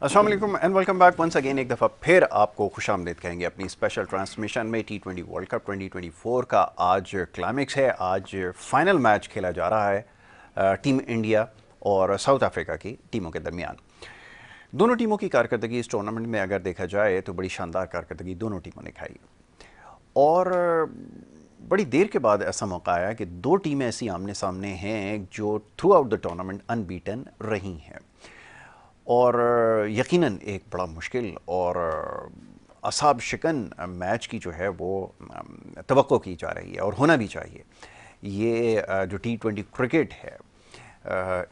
अस्सलाम वालेकुम and welcome back once again. एक दफ़ा फिर आपको खुशामदीद कहेंगे अपनी स्पेशल ट्रांसमिशन में। T20 वर्ल्ड कप 2024 का आज क्लाइमेक्स है। आज फाइनल मैच खेला जा रहा है टीम इंडिया और साउथ अफ्रीका की टीमों के दरमियान। दोनों टीमों की कारकर्दगी इस टूर्नामेंट में अगर देखा जाए तो बड़ी शानदार कारकर्दगी दोनों टीमों ने खाई और बड़ी देर के बाद ऐसा मौका आया कि दो टीमें ऐसी आमने सामने हैं जो through out the tournament unbeaten रही हैं और यकीनन एक बड़ा मुश्किल और असाब शिकन मैच की जो है वो तवक्को की जा रही है और होना भी चाहिए। ये जो T20 क्रिकेट है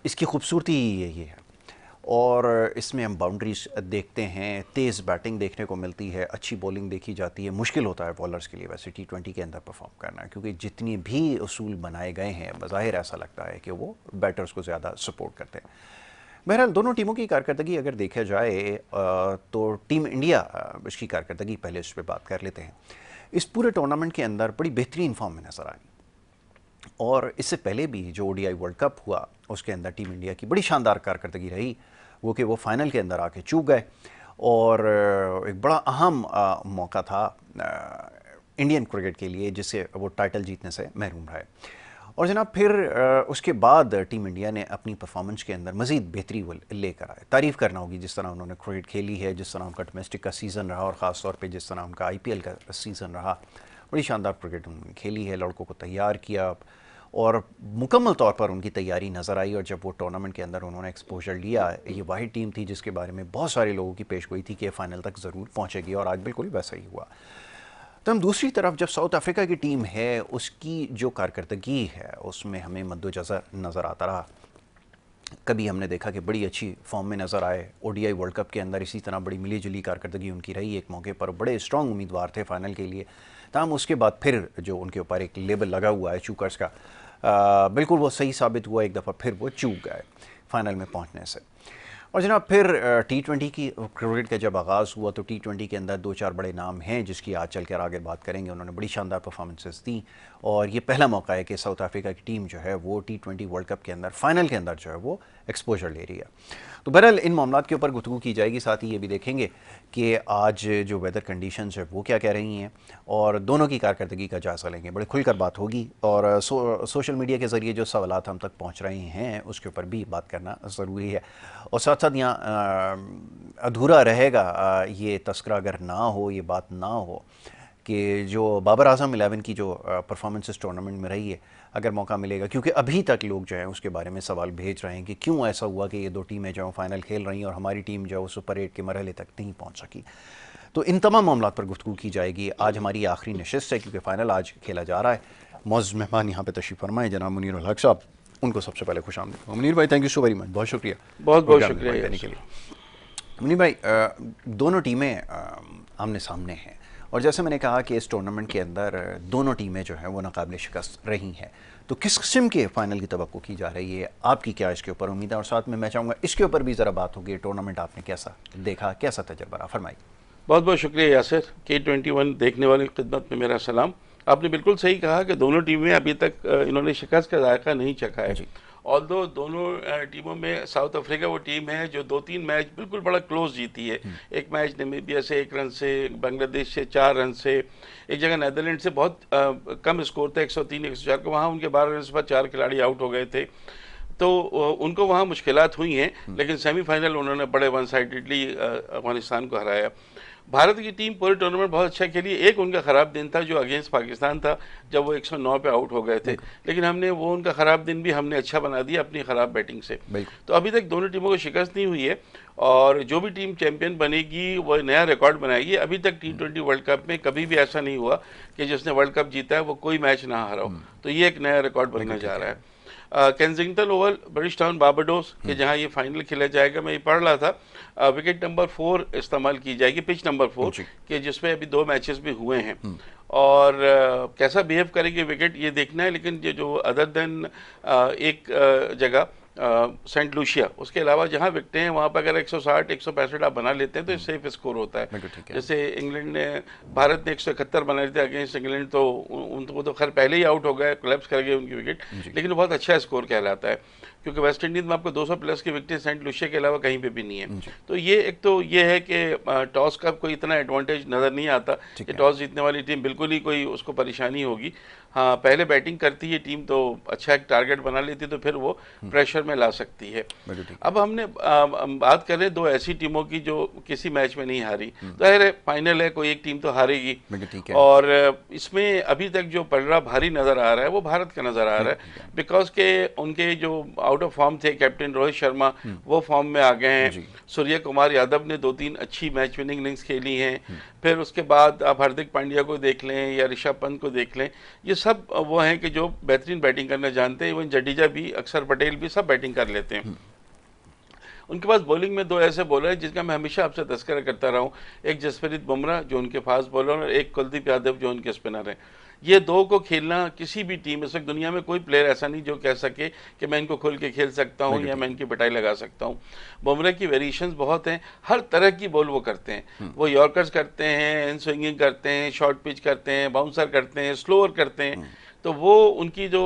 इसकी खूबसूरती यही है और इसमें हम बाउंड्रीज देखते हैं, तेज़ बैटिंग देखने को मिलती है, अच्छी बॉलिंग देखी जाती है। मुश्किल होता है बॉलर्स के लिए वैसे T20 के अंदर परफॉर्म करना, क्योंकि जितनी भी उसूल बनाए गए हैं बज़ाहिर ऐसा लगता है कि वो बैटर्स को ज़्यादा सपोर्ट करते हैं। बहरहाल दोनों टीमों की कारकर्दगी अगर देखा जाए तो टीम इंडिया इसकी कारकर्दगी पहले इस पर बात कर लेते हैं। इस पूरे टूर्नामेंट के अंदर बड़ी बेहतरीन फॉर्म में नज़र आई और इससे पहले भी जो ODI वर्ल्ड कप हुआ उसके अंदर टीम इंडिया की बड़ी शानदार कारकर्दगी रही, वो कि वो फाइनल के अंदर आके चूक गए और एक बड़ा अहम मौका था इंडियन क्रिकेट के लिए जिससे वो टाइटल जीतने से महरूम रहे। और जनाब फिर उसके बाद टीम इंडिया ने अपनी परफॉर्मेंस के अंदर मज़ीद बेहतरी वो लेकर आए। तारीफ़ करना होगी जिस तरह उन्होंने क्रिकेट खेली है, जिस तरह उनका डोमेस्टिक का सीज़न रहा और ख़ास तौर पे जिस तरह उनका IPL का सीज़न रहा। बड़ी शानदार क्रिकेट उन्होंने खेली है, लड़कों को तैयार किया और मुकम्मल तौर पर उनकी तैयारी नज़र आई। और जब वो टूर्नामेंट के अंदर उन्होंने एक्सपोजर लिया, ये वाहिद टीम थी जिसके बारे में बहुत सारे लोगों की पेशगोई थी कि फ़ाइनल तक ज़रूर पहुँचेगी और आज बिल्कुल वैसा ही हुआ। तो हम दूसरी तरफ जब साउथ अफ्रीका की टीम है उसकी जो कारकर्दगी है उसमें हमें मद्देनज़र नज़र आता रहा। कभी हमने देखा कि बड़ी अच्छी फॉर्म में नज़र आए, ODI वर्ल्ड कप के अंदर इसी तरह बड़ी मिली जुली कारकर्दगी उनकी रही। एक मौके पर बड़े स्ट्रॉन्ग उम्मीदवार थे फाइनल के लिए, तमाम उसके बाद फिर जो उनके ऊपर एक लेबल लगा हुआ है चूकर्स का, बिल्कुल वो सही साबित हुआ। एक दफ़ा फिर वो चूक गए फाइनल में पहुँचने से। और जनाब फिर T20 की क्रिकेट का जब आगाज़ हुआ तो T20 के अंदर दो चार बड़े नाम हैं जिसकी आज चल कर आगे बात करेंगे। उन्होंने बड़ी शानदार परफॉर्मेंसेस दी और ये पहला मौका है कि साउथ अफ्रीका की टीम जो है वो T20 वर्ल्ड कप के अंदर फाइनल के अंदर जो है वो एक्सपोजर ले रही है। तो बहरहाल इन मामलों के ऊपर गुफ्तगू की जाएगी, साथ ही ये भी देखेंगे कि आज जो वेदर कंडीशंस है वो क्या कह रही हैं और दोनों की कारकर्दगी का जायज़ा लेंगे। बड़े खुलकर बात होगी और सोशल मीडिया के ज़रिए जो सवालात हम तक पहुँच रहे हैं उसके ऊपर भी बात करना ज़रूरी है। और साथ साथ यहाँ अधूरा रहेगा ये तस्करा अगर ना हो, ये बात ना हो कि जो बाबर आजम 11 की जो परफॉर्मेंस इस टूर्नामेंट में रही है, अगर मौका मिलेगा, क्योंकि अभी तक लोग जो हैं उसके बारे में सवाल भेज रहे हैं कि क्यों ऐसा हुआ कि ये दो टीमें जो फाइनल खेल रही हैं और हमारी टीम जो है सुपर 8 के मरहले तक नहीं पहुँच सकी। तो इन तमाम मामलों पर गुफ्तगू की जाएगी। आज हमारी आखिरी नशिस्त है क्योंकि फ़ाइनल आज खेला जा रहा है। मौजूद मेहमान यहाँ पर तशरीफ़ फरमाए जनाब मुनीर उल हक साहब, उनको सबसे पहले खुश आमदीद। मुनीर भाई thank you so very much, बहुत शुक्रिया, बहुत बहुत शुक्रिया देने के लिए। मुनीर भाई दोनों टीमें आमने सामने हैं और जैसे मैंने कहा कि इस टूर्नामेंट के अंदर दोनों टीमें जो हैं वो नाकाबिल शिकस्त रही हैं, तो किस किस्म के फ़ाइनल की तवक्को की जा रही है, आपकी क्या इसके ऊपर उम्मीद है? और साथ में मैं चाहूँगा इसके ऊपर भी ज़रा बात होगी, टूर्नामेंट आपने कैसा देखा, कैसा तजर्बा रहा, फरमाइए। बहुत बहुत शुक्रिया यासिर। K21 देखने वाली खिदमत में मेरा सलाम। आपने बिल्कुल सही कहा कि दोनों टीमें अभी तक इन्होंने शिकस्त का जायका नहीं चखा है। ऑल्दो दोनों टीमों में साउथ अफ्रीका वो टीम है जो 2-3 मैच बिल्कुल बड़ा क्लोज जीती है। एक मैच नामीबिया से 1 रन से, बांग्लादेश से 4 रन से, एक जगह नीदरलैंड से बहुत कम स्कोर था 103-104 का, वहाँ उनके 12 रन पर 4 खिलाड़ी आउट हो गए थे, तो उनको वहाँ मुश्किलात हुई हैं। लेकिन सेमीफाइनल उन्होंने बड़े वन साइडेडली अफगानिस्तान को हराया। भारत की टीम पूरे टूर्नामेंट बहुत अच्छा खेली। एक उनका ख़राब दिन था जो अगेंस्ट पाकिस्तान था, जब वो 109 पे आउट हो गए थे, लेकिन हमने वो उनका ख़राब दिन भी हमने अच्छा बना दिया अपनी ख़राब बैटिंग से। तो अभी तक दोनों टीमों को शिकस्त नहीं हुई है और जो भी टीम चैंपियन बनेगी वो नया रिकॉर्ड बनाएगी। अभी तक T20 वर्ल्ड कप में कभी भी ऐसा नहीं हुआ कि जिसने वर्ल्ड कप जीता है वो कोई मैच ना हारा हो, तो ये एक नया रिकॉर्ड बनने जा रहा है। Kensington Oval, British town, Barbados के जहां ये फाइनल खेला जाएगा, मैं ये पढ़ रहा था विकेट नंबर 4 इस्तेमाल की जाएगी, पिच नंबर 4 के, जिसमें अभी 2 मैचेस भी हुए हैं और कैसा बिहेव करेंगे विकेट ये देखना है। लेकिन जो अदर देन एक जगह सेंट लूसिया, उसके अलावा जहाँ विकटें हैं वहाँ पर अगर 160 165 आप बना लेते हैं तो सेफ स्कोर होता है। जैसे इंग्लैंड ने, भारत ने 171 बनाए थे अगेंस्ट इंग्लैंड, तो उनको तो खैर पहले ही आउट हो गए, कोलैप्स कर गए उनकी विकेट, लेकिन बहुत अच्छा स्कोर कहलाता है क्योंकि वेस्ट इंडीज में आपको 200 प्लस की विकेटें सेंट लूसिया के अलावा कहीं पे भी नहीं है। तो ये एक तो ये है कि टॉस का कोई इतना एडवांटेज नज़र नहीं आता कि टॉस जीतने वाली टीम बिल्कुल ही कोई उसको परेशानी होगी। हाँ, पहले बैटिंग करती है टीम तो अच्छा एक टारगेट बना लेती तो फिर वो प्रेशर में ला सकती है। अब हमने बात करें दो ऐसी टीमों की जो किसी मैच में नहीं हारी, जाहिर है फाइनल है, कोई एक टीम तो हारेगी, और इसमें अभी तक जो पलड़ा भारी नज़र आ रहा है वो भारत का नज़र आ रहा है, बिकॉज के उनके जो आउट ऑफ फॉर्म थे कैप्टन रोहित शर्मा वो फॉर्म में आ गए हैं, सूर्य कुमार यादव ने 2-3 अच्छी मैच विनिंग इनिंग्स खेली हैं, फिर उसके बाद आप हार्दिक पांड्या को देख लें या ऋषभ पंत को देख लें, ये सब वो हैं कि जो बेहतरीन बैटिंग करना जानते हैं। इवन जडेजा भी, अक्षर पटेल भी सब बैटिंग कर लेते हैं। उनके पास बॉलिंग में दो ऐसे बॉलर हैं जिसका मैं हमेशा आपसे तस्करा करता रहा हूँ, एक जसप्रीत बुमराह जो उनके फास्ट बॉलर और एक कुलदीप यादव जो उनके स्पिनर हैं। ये दो को खेलना किसी भी टीम, इस वक्त दुनिया में कोई प्लेयर ऐसा नहीं जो कह सके कि मैं इनको खोल के खेल सकता हूँ या मैं इनकी पिटाई लगा सकता हूँ। बुमराह की वेरिएशंस बहुत हैं, हर तरह की बॉल वो करते हैं, वो यॉर्कर्स करते हैं, इन स्विंगिंग करते हैं, शॉर्ट पिच करते हैं, बाउंसर करते हैं, स्लोअर करते हैं। तो वो उनकी जो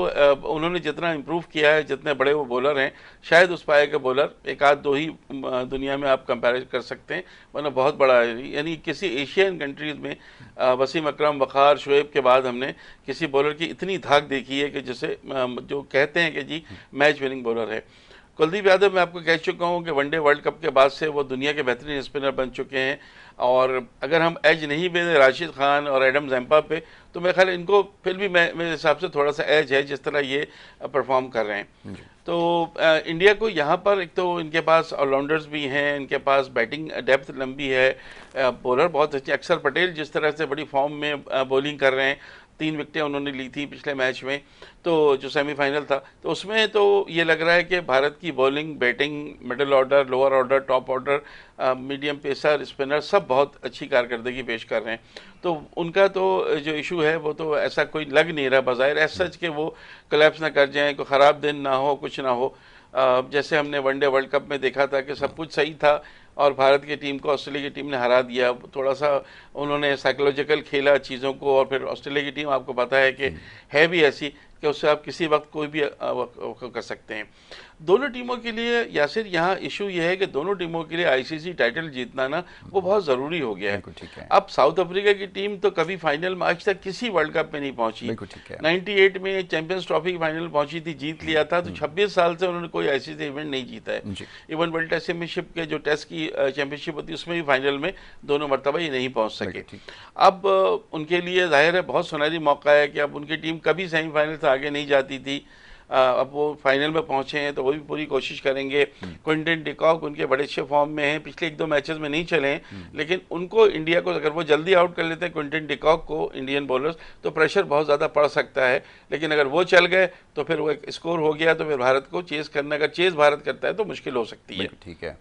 उन्होंने जितना इम्प्रूव किया है, जितने बड़े वो बॉलर हैं, शायद उस पाए के बॉलर एक आध दो ही दुनिया में आप कंपेयर कर सकते हैं, वरना बहुत बड़ा है। यानी किसी एशियन कंट्रीज़ में वसीम अकरम, वक़ार, शोएब के बाद हमने किसी बॉलर की इतनी धाक देखी है कि जैसे जो कहते हैं कि जी मैच विनिंग बॉलर है। कुलदीप यादव मैं आपको कह चुका हूँ कि वनडे वर्ल्ड कप के बाद से वो दुनिया के बेहतरीन स्पिनर बन चुके हैं, और अगर हम एज नहीं भी दें राशिद खान और एडम जैम्पा पे, तो मेरे ख्याल इनको फिर भी मेरे हिसाब से थोड़ा सा एज है जिस तरह ये परफॉर्म कर रहे हैं। तो इंडिया को यहाँ पर एक तो इनके पास ऑलराउंडर्स भी हैं, इनके पास बैटिंग डेप्थ लंबी है, बॉलर बहुत अच्छे, अक्षर पटेल जिस तरह से बड़ी फॉर्म में बॉलिंग कर रहे हैं, 3 विकेटें उन्होंने ली थी पिछले मैच में, तो जो सेमीफाइनल था, तो उसमें तो ये लग रहा है कि भारत की bowling, batting, middle order, lower order, top order, medium pacer, spinner सब बहुत अच्छी कारकर्दगी पेश कर रहे हैं। तो उनका तो जो इशू है वो तो ऐसा कोई लग नहीं रहा बाज़ाहिर एज सच के वो कोलैप्स ना कर जाएं, कोई ख़राब दिन ना हो, कुछ ना हो। जैसे हमने वनडे वर्ल्ड कप में देखा था कि सब कुछ सही था और भारत की टीम को ऑस्ट्रेलिया की टीम ने हरा दिया, थोड़ा सा उन्होंने साइकोलॉजिकल खेला चीज़ों को, और फिर ऑस्ट्रेलिया की टीम आपको पता है कि है भी ऐसी कि उससे आप किसी वक्त कोई भी कर सकते हैं। दोनों टीमों के लिए यासिर यहाँ इशू ये है कि दोनों टीमों के लिए आईसीसी टाइटल जीतना ना वो बहुत ज़रूरी हो गया है। अब साउथ अफ्रीका की टीम तो कभी फाइनल में आज तक किसी वर्ल्ड कप में नहीं पहुंची, 98 में चैंपियंस ट्रॉफी की फाइनल पहुंची थी, जीत लिया था, तो 26 साल से उन्होंने कोई आईसीसी इवेंट नहीं जीता है। इवन वर्ल्ड टेस्ट चैंपियनशिप के जो टेस्ट की चैंपियनशिप होती है उसमें भी फाइनल में दोनों मरतबा ही नहीं पहुँच सके। अब उनके लिए जाहिर है बहुत सुनहरी मौका है कि अब उनकी टीम कभी सेमीफाइनल से आगे नहीं जाती थी, अब वो फाइनल में पहुंचे हैं तो वो भी पूरी कोशिश करेंगे। क्विंटन डिकॉक उनके बड़े अच्छे फॉर्म में हैं, पिछले 1-2 मैचेस में नहीं चले हैं, लेकिन उनको इंडिया को अगर वो जल्दी आउट कर लेते हैं क्विंटन डिकॉक को, इंडियन बॉलर्स, तो प्रेशर बहुत ज़्यादा पड़ सकता है। लेकिन अगर वो चल गए तो फिर वो एक स्कोर हो गया तो फिर भारत को चेज़ करना, अगर चेज़ भारत करता है तो मुश्किल हो सकती है। ठीक है,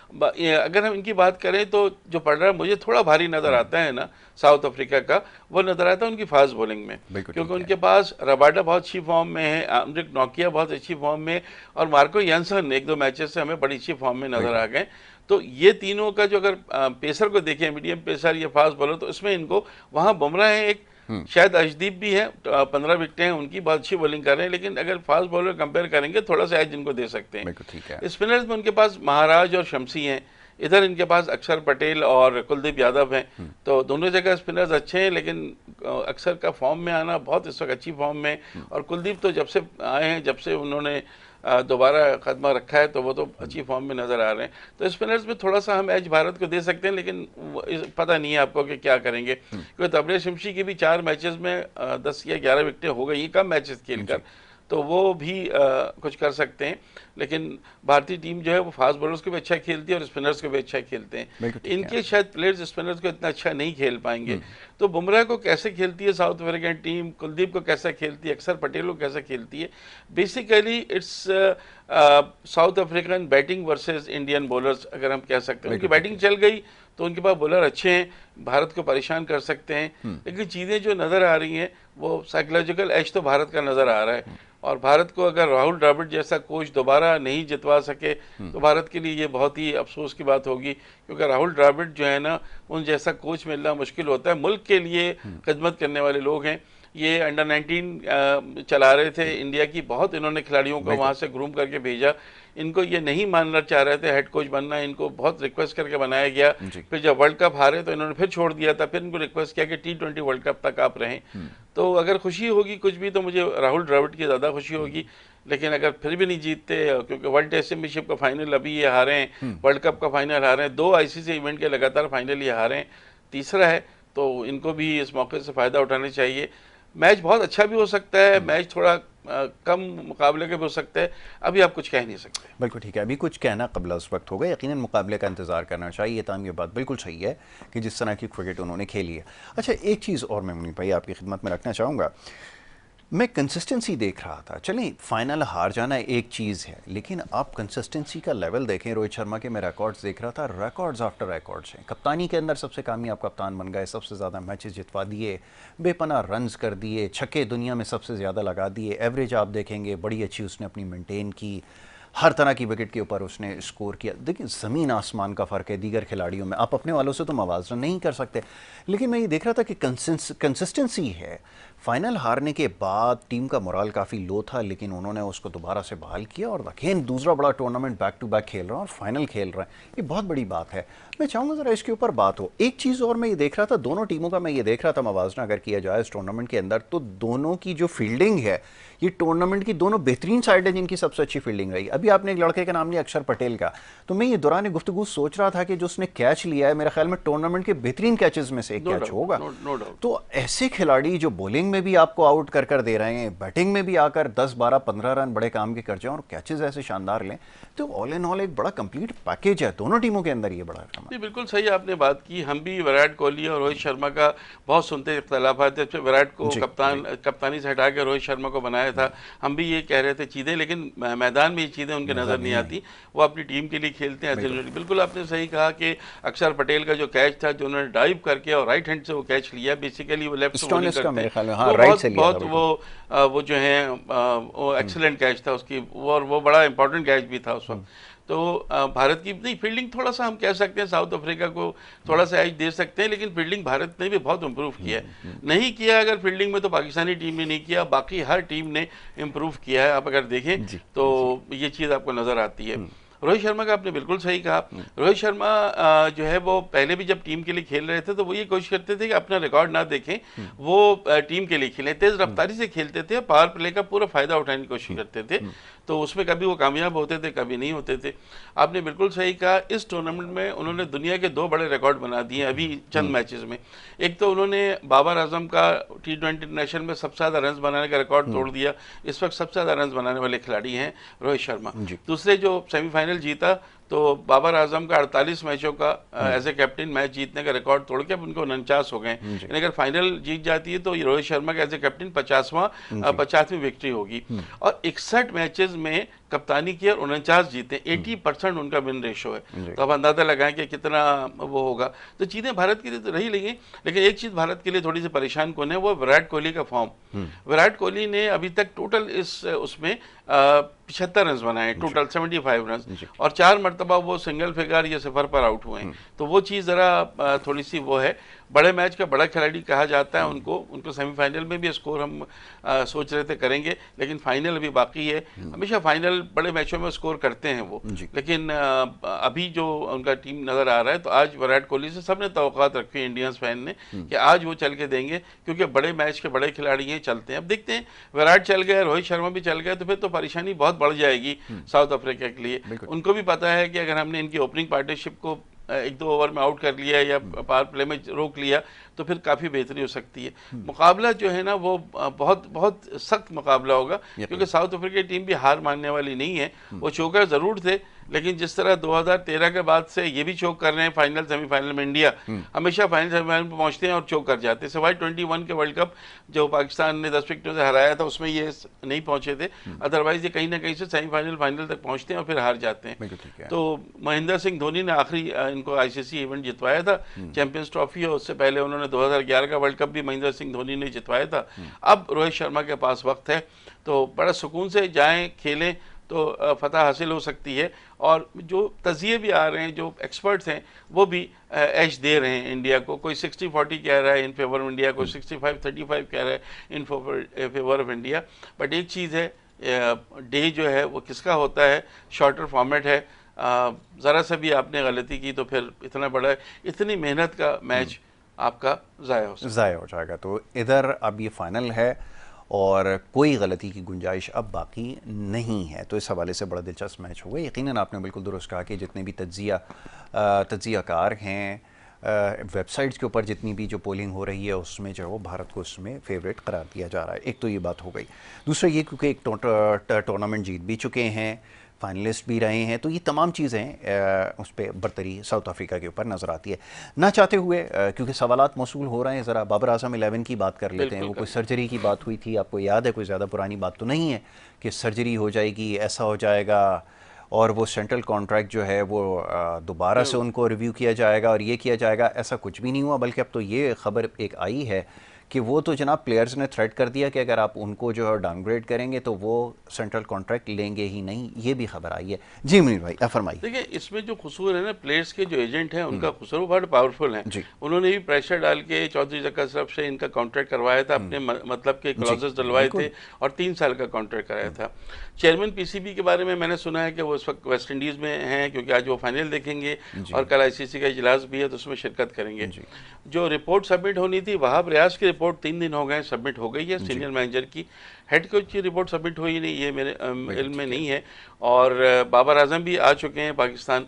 अगर हम इनकी बात करें तो जो पड़ रहा है मुझे थोड़ा भारी नज़र आता है ना साउथ अफ्रीका का, वो नज़र आता है उनकी फास्ट बॉलिंग में, क्योंकि उनके पास रबाडा बहुत अच्छी फॉर्म में है, अमरिक नोकिया बहुत अच्छी फॉर्म में, और मार्को यानसन 1-2 मैचेस से हमें बड़ी अच्छी फॉर्म में नज़र आ गए। तो ये तीनों का जो अगर पेसर को देखें, मीडियम पेसर या फास्ट बॉलर, तो इसमें इनको वहाँ बुमराह है एक, शायद अर्शदीप भी है, 15 विकेटें हैं उनकी, बहुत अच्छी बॉलिंग कर रहे हैं, लेकिन अगर फास्ट बॉलर कंपेयर करेंगे थोड़ा सा एज इनको दे सकते हैं। स्पिनर्स में उनके पास महाराज और शमसी हैं, इधर इनके पास अक्षर पटेल और कुलदीप यादव हैं, तो दोनों जगह स्पिनर्स अच्छे हैं, लेकिन अक्षर का फॉर्म में आना बहुत इस वक्त अच्छी फॉर्म में, और कुलदीप तो जब से आए हैं, जब से उन्होंने दोबारा कदमा रखा है तो वो तो अच्छी फॉर्म में नज़र आ रहे हैं। तो स्पिनर्स में थोड़ा सा हम एज भारत को दे सकते हैं, लेकिन पता नहीं है आपको कि क्या करेंगे, क्योंकि तबरेज़ शमशी की भी 4 मैचेस में 10 या 11 विकेटें हो गई, कम मैचेस खेलकर, तो वो भी कुछ कर सकते हैं। लेकिन भारतीय टीम जो है वो फास्ट बॉलर्स को भी अच्छा खेलती है और स्पिनर्स को भी अच्छा खेलते हैं। इनके शायद प्लेयर्स स्पिनर्स को इतना अच्छा नहीं खेल पाएंगे। तो बुमराह को कैसे खेलती है साउथ अफ्रीकन टीम, कुलदीप को कैसे खेलती है, अक्षर पटेल को कैसे खेलती है, basically it's south African batting versus Indian bowlers, अगर हम कह सकते हैं। उनकी बैटिंग चल गई तो उनके पास बॉलर अच्छे हैं, भारत को परेशान कर सकते हैं। लेकिन चीज़ें जो नज़र आ रही हैं वो साइकोलॉजिकल एज तो भारत का नज़र आ रहा है, और भारत को अगर राहुल द्रविड़ जैसा कोच दोबारा नहीं जितवा सके तो भारत के लिए ये बहुत ही अफसोस की बात होगी, क्योंकि राहुल द्रविड़ जो है ना, उन जैसा कोच मिलना मुश्किल होता है। मुल्क के लिए खिदमत करने वाले लोग हैं। ये अंडर 19 चला रहे थे इंडिया की, बहुत इन्होंने खिलाड़ियों को वहाँ से ग्रूम करके भेजा। इनको ये नहीं मानना चाह रहे थे हेड कोच बनना, इनको बहुत रिक्वेस्ट करके बनाया गया। फिर जब वर्ल्ड कप हारे तो इन्होंने फिर छोड़ दिया था, फिर इनको रिक्वेस्ट किया कि T20 वर्ल्ड कप तक आप रहें। तो अगर खुशी होगी कुछ भी तो मुझे राहुल द्रविड़ की ज़्यादा खुशी होगी। लेकिन अगर फिर भी नहीं जीतते, क्योंकि वर्ल्ड टेस्ट चैंपियनशिप का फाइनल अभी ये हारे हैं, वर्ल्ड कप का फाइनल हारे हैं, 2 ICC इवेंट के लगातार फाइनल ये हारे हैं, तीसरा है, तो इनको भी इस मौके से फ़ायदा उठाना चाहिए। मैच बहुत अच्छा भी हो सकता है, मैच थोड़ा कम मुकाबले के भी हो सकते हैं, अभी आप कुछ कह नहीं सकते। बिल्कुल ठीक है, अभी कुछ कहना कबल उस वक्त होगा, यकीनन मुकाबले का इंतजार करना चाहिए। ताम ये बात बिल्कुल सही है कि जिस तरह की क्रिकेट उन्होंने खेली है। अच्छा, एक चीज़ और मैं मुनीब भाई आपकी खिदमत में रखना चाहूँगा, मैं कंसिस्टेंसी देख रहा था। चलें, फाइनल हार जाना एक चीज़ है, लेकिन आप कंसिस्टेंसी का लेवल देखें। रोहित शर्मा के मैं रिकॉर्ड्स देख रहा था, रिकॉर्ड्स आफ्टर रिकॉर्ड्स हैं। कप्तानी के अंदर सबसे कामयाब कप्तान बन गए, सबसे ज़्यादा मैचेस जितवा दिए, बेपनाह रन्स कर दिए, छक्के दुनिया में सबसे ज़्यादा लगा दिए, एवरेज आप देखेंगे बड़ी अच्छी उसने अपनी मेंटेन की, हर तरह की विकेट के ऊपर उसने स्कोर किया। देखिए, ज़मीन आसमान का फ़र्क है दीगर खिलाड़ियों में। आप अपने वालों से तो मवाजना नहीं कर सकते, लेकिन मैं ये देख रहा था कि कंसिस्टेंसी है। फाइनल हारने के बाद टीम का मोराल काफ़ी लो था, लेकिन उन्होंने उसको दोबारा से बहाल किया और अगेन दूसरा बड़ा टूर्नामेंट बैक टू बैक खेल रहा है और फाइनल खेल रहा है। ये बहुत बड़ी बात है। मैं चाहूँगा ज़रा इसके ऊपर बात हो। एक चीज़ और मैं ये देख रहा था, दोनों टीमों का मैं ये देख रहा था मवाजना अगर किया जाए इस टूर्नामेंट के अंदर, तो दोनों की जो फील्डिंग है, ये टूर्नामेंट की दोनों बेहतरीन साइड है जिनकी सबसे अच्छी फील्डिंग रही। अभी आपने एक लड़के का नाम लिया अक्षर पटेल का, तो मैं ये दौरान गुफ्तगू सोच रहा था कि जो उसने कैच लिया है, मेरे ख्याल में टूर्नामेंट के बेहतरीन कैचेस में से एक कैच होगा। तो ऐसे खिलाड़ी जो बॉलिंग में भी आपको आउट कर दे रहे हैं, बैटिंग में भी आकर 10, 12, 15 रन बड़े काम के कर जाएं और कैचेस ऐसे शानदार लें, तो ऑल इन ऑल एक बड़ा कंप्लीट पैकेज है दोनों टीमों के अंदर। ये बड़ा जी, बिल्कुल सही आपने बात की। हम भी विराट कोहली और रोहित शर्मा का बहुत सुनते इख्तलाफात थे। विराट को कप्तानी से हटा के रोहित शर्मा को बनाया था, हम भी ये कह रहे थे चीज़ें, लेकिन मैदान में ये चीज़ें उनके नज़र नहीं आती। वो अपनी टीम के लिए खेलते हैं। बिल्कुल आपने सही कहा कि अक्षर पटेल का जो कैच था, जो उन्होंने डाइव करके और राइट हैंड से वो कैच लिया, बेसिकली वो लेफ्ट से बॉलिंग करते हैं, वो जो है वो एक्सीलेंट कैच था उसकी, और वो बड़ा इंपॉर्टेंट कैच भी था उस वक्त। तो भारत की नहीं, फील्डिंग थोड़ा सा हम कह सकते हैं साउथ अफ्रीका को थोड़ा सा एज दे सकते हैं, लेकिन फील्डिंग भारत ने भी बहुत इम्प्रूव किया है। नहीं किया अगर फील्डिंग में तो पाकिस्तानी टीम ने नहीं किया, बाकी हर टीम ने इम्प्रूव किया है। आप अगर देखें तो ये चीज़ आपको नज़र आती है। रोहित शर्मा का आपने बिल्कुल सही कहा। रोहित शर्मा जो है वो पहले भी जब टीम के लिए खेल रहे थे तो वो ये कोशिश करते थे कि अपना रिकॉर्ड ना देखें, वो टीम के लिए खेलें, तेज़ रफ्तारी से खेलते थे, पावर प्ले का पूरा फ़ायदा उठाने की कोशिश करते थे। तो उसमें कभी वो कामयाब होते थे, कभी नहीं होते थे। आपने बिल्कुल सही कहा। इस टूर्नामेंट में उन्होंने दुनिया के 2 बड़े रिकॉर्ड बना दिए अभी चंद मैचेस में। एक तो उन्होंने बाबर आजम का T20 इंटरनेशनल में सबसे ज़्यादा रन बनाने का रिकॉर्ड तोड़ दिया। इस वक्त सबसे ज़्यादा रन बनाने वाले खिलाड़ी हैं रोहित शर्मा। दूसरे जो सेमीफाइनल जीता, तो बाबर आजम का 48 मैचों का एज ए कैप्टन मैच जीतने का रिकॉर्ड तोड़ के अब उनको 49 हो गए। अगर फाइनल जीत जाती है तो रोहित शर्मा का एज ए कैप्टन 50वीं विक्ट्री होगी। और 61 मैचेस में कप्तानी की और 49 जीते, 80% उनका विन रेशो है। तो आप अंदाजा लगाएं कि कितना वो होगा। तो चीज़ें भारत के लिए तो रही, लेकिन एक चीज़ भारत के लिए थोड़ी सी परेशान कौन है, वो विराट कोहली का फॉर्म। विराट कोहली ने अभी तक टोटल उसमें 75 रन बनाए, टोटल 75 रन, और 4 मरतबा वो सिंगल फिगर या सिफर पर आउट हुए हैं। तो वो चीज़ ज़रा थोड़ी सी वो है। बड़े मैच का बड़ा खिलाड़ी कहा जाता है उनको सेमीफाइनल में भी स्कोर हम सोच रहे थे करेंगे, लेकिन फाइनल अभी बाकी है। हमेशा फाइनल बड़े मैचों में स्कोर करते हैं वो, लेकिन अभी जो उनका टीम नज़र आ रहा है, तो आज विराट कोहली से सबने तवक्कात रखी है इंडियंस फैन ने कि आज वो चल के देंगे, क्योंकि बड़े मैच के बड़े खिलाड़ी हैं, चलते हैं। अब देखते हैं, विराट चल गए, रोहित शर्मा भी चल गए, तो फिर तो परेशानी बहुत बढ़ जाएगी साउथ अफ्रीका के लिए। उनको भी पता है कि अगर हमने इनकी ओपनिंग पार्टनरशिप को 1-2 ओवर में आउट कर लिया या पावर प्ले में रोक लिया तो फिर काफ़ी बेहतरी हो सकती है। मुकाबला जो है ना वो बहुत बहुत सख्त मुकाबला होगा, क्योंकि साउथ अफ्रीका की टीम भी हार मानने वाली नहीं है। वो चोकर ज़रूर थे, लेकिन जिस तरह 2013 के बाद से ये भी चोक कर रहे हैं फाइनल सेमीफाइनल में, इंडिया हमेशा फाइनल सेमीफाइनल में पहुंचते हैं और चोक कर जाते हैं, सिवाय 21 के वर्ल्ड कप जो पाकिस्तान ने 10 विकेटों से हराया था उसमें ये नहीं पहुंचे थे, अदरवाइज ये कहीं ना कहीं से सेमीफाइनल फाइनल तक पहुंचते हैं और फिर हार जाते हैं। तो महेंद्र सिंह धोनी ने आखिरी इनको आईसीसी इवेंट जितवाया था, चैंपियंस ट्रॉफी, और उससे पहले उन्होंने 2011 का वर्ल्ड कप भी महेंद्र सिंह धोनी ने जितवाया था। अब रोहित शर्मा के पास वक्त है, तो बड़ा सुकून से जाएं खेलें तो फतह हासिल हो सकती है। और जो तजिए भी आ रहे हैं, जो एक्सपर्ट्स हैं वो भी एज दे रहे हैं इंडिया को, कोई 60-40 कह रहा है इन फेवर ऑफ इंडिया, कोई 65-35 कह रहा है in favour of India. But एक चीज़ है, डे जो है वो किसका होता है, शॉर्टर फॉर्मेट है, ज़रा सा भी आपने गलती की तो फिर इतना बड़ा इतनी मेहनत का मैच आपका ज़ाया हो जाएगा। तो इधर अब ये फाइनल है और कोई गलती की गुंजाइश अब बाकी नहीं है, तो इस हवाले से बड़ा दिलचस्प मैच होगा। यकीनन आपने बिल्कुल दुरुस्त कहा कि जितने भी तज्जियाकार हैं, वेबसाइट्स के ऊपर जितनी भी जो पोलिंग हो रही है उसमें जो है वो भारत को उसमें फेवरेट करार दिया जा रहा है। एक तो ये बात हो गई। दूसरा ये क्योंकि एक टूर्नामेंट जीत भी चुके हैं, फाइनलिस्ट भी रहे हैं, तो ये तमाम चीज़ें उस पर बरतरी साउथ अफ्रीका के ऊपर नज़र आती है। ना चाहते हुए क्योंकि सवालात मौसूल हो रहे हैं, ज़रा बाबर आजम 11 की बात कर लेते हैं। वो कोई सर्जरी की बात हुई थी, आपको याद है, कोई ज़्यादा पुरानी बात तो नहीं है कि सर्जरी हो जाएगी, ऐसा हो जाएगा और वो सेंट्रल कॉन्ट्रैक्ट जो है वो दोबारा से उनको रिव्यू किया जाएगा और ये किया जाएगा। ऐसा कुछ भी नहीं हुआ, बल्कि अब तो ये खबर एक आई है कि वो तो जनाब प्लेयर्स ने थ्रेट कर दिया कि अगर आप उनको जो है डाउनग्रेड करेंगे तो वो सेंट्रल कॉन्ट्रैक्ट लेंगे ही नहीं। ये भी खबर आई है। जी मुनीर भाई आप फरमाइए। देखिए, इसमें जो कसूर है ना, प्लेयर्स के जो एजेंट हैं उनका कसूर, वो बहुत पावरफुल हैं। उन्होंने भी प्रेशर डाल के चौधरी जक्का साहब से इनका कॉन्ट्रैक्ट करवाया था, अपने मतलब के क्लॉजेस डलवाए थे और 3 साल का कॉन्ट्रैक्ट कराया था। चेयरमैन पीसीबी के बारे में मैंने सुना है कि वो इस वक्त वेस्ट इंडीज़ में हैं, क्योंकि आज वो फाइनल देखेंगे और कल आईसीसी का इजलास भी है तो उसमें शिरकत करेंगे। जो रिपोर्ट सबमिट होनी थी, वहाब रियाज की रिपोर्ट 3 दिन हो गए सबमिट हो गई है, सीनियर मैनेजर की। हेड कोच की रिपोर्ट सबमिट हुई नहीं, ये मेरे इल्म में नहीं है। और बाबर आजम भी आ चुके हैं पाकिस्तान।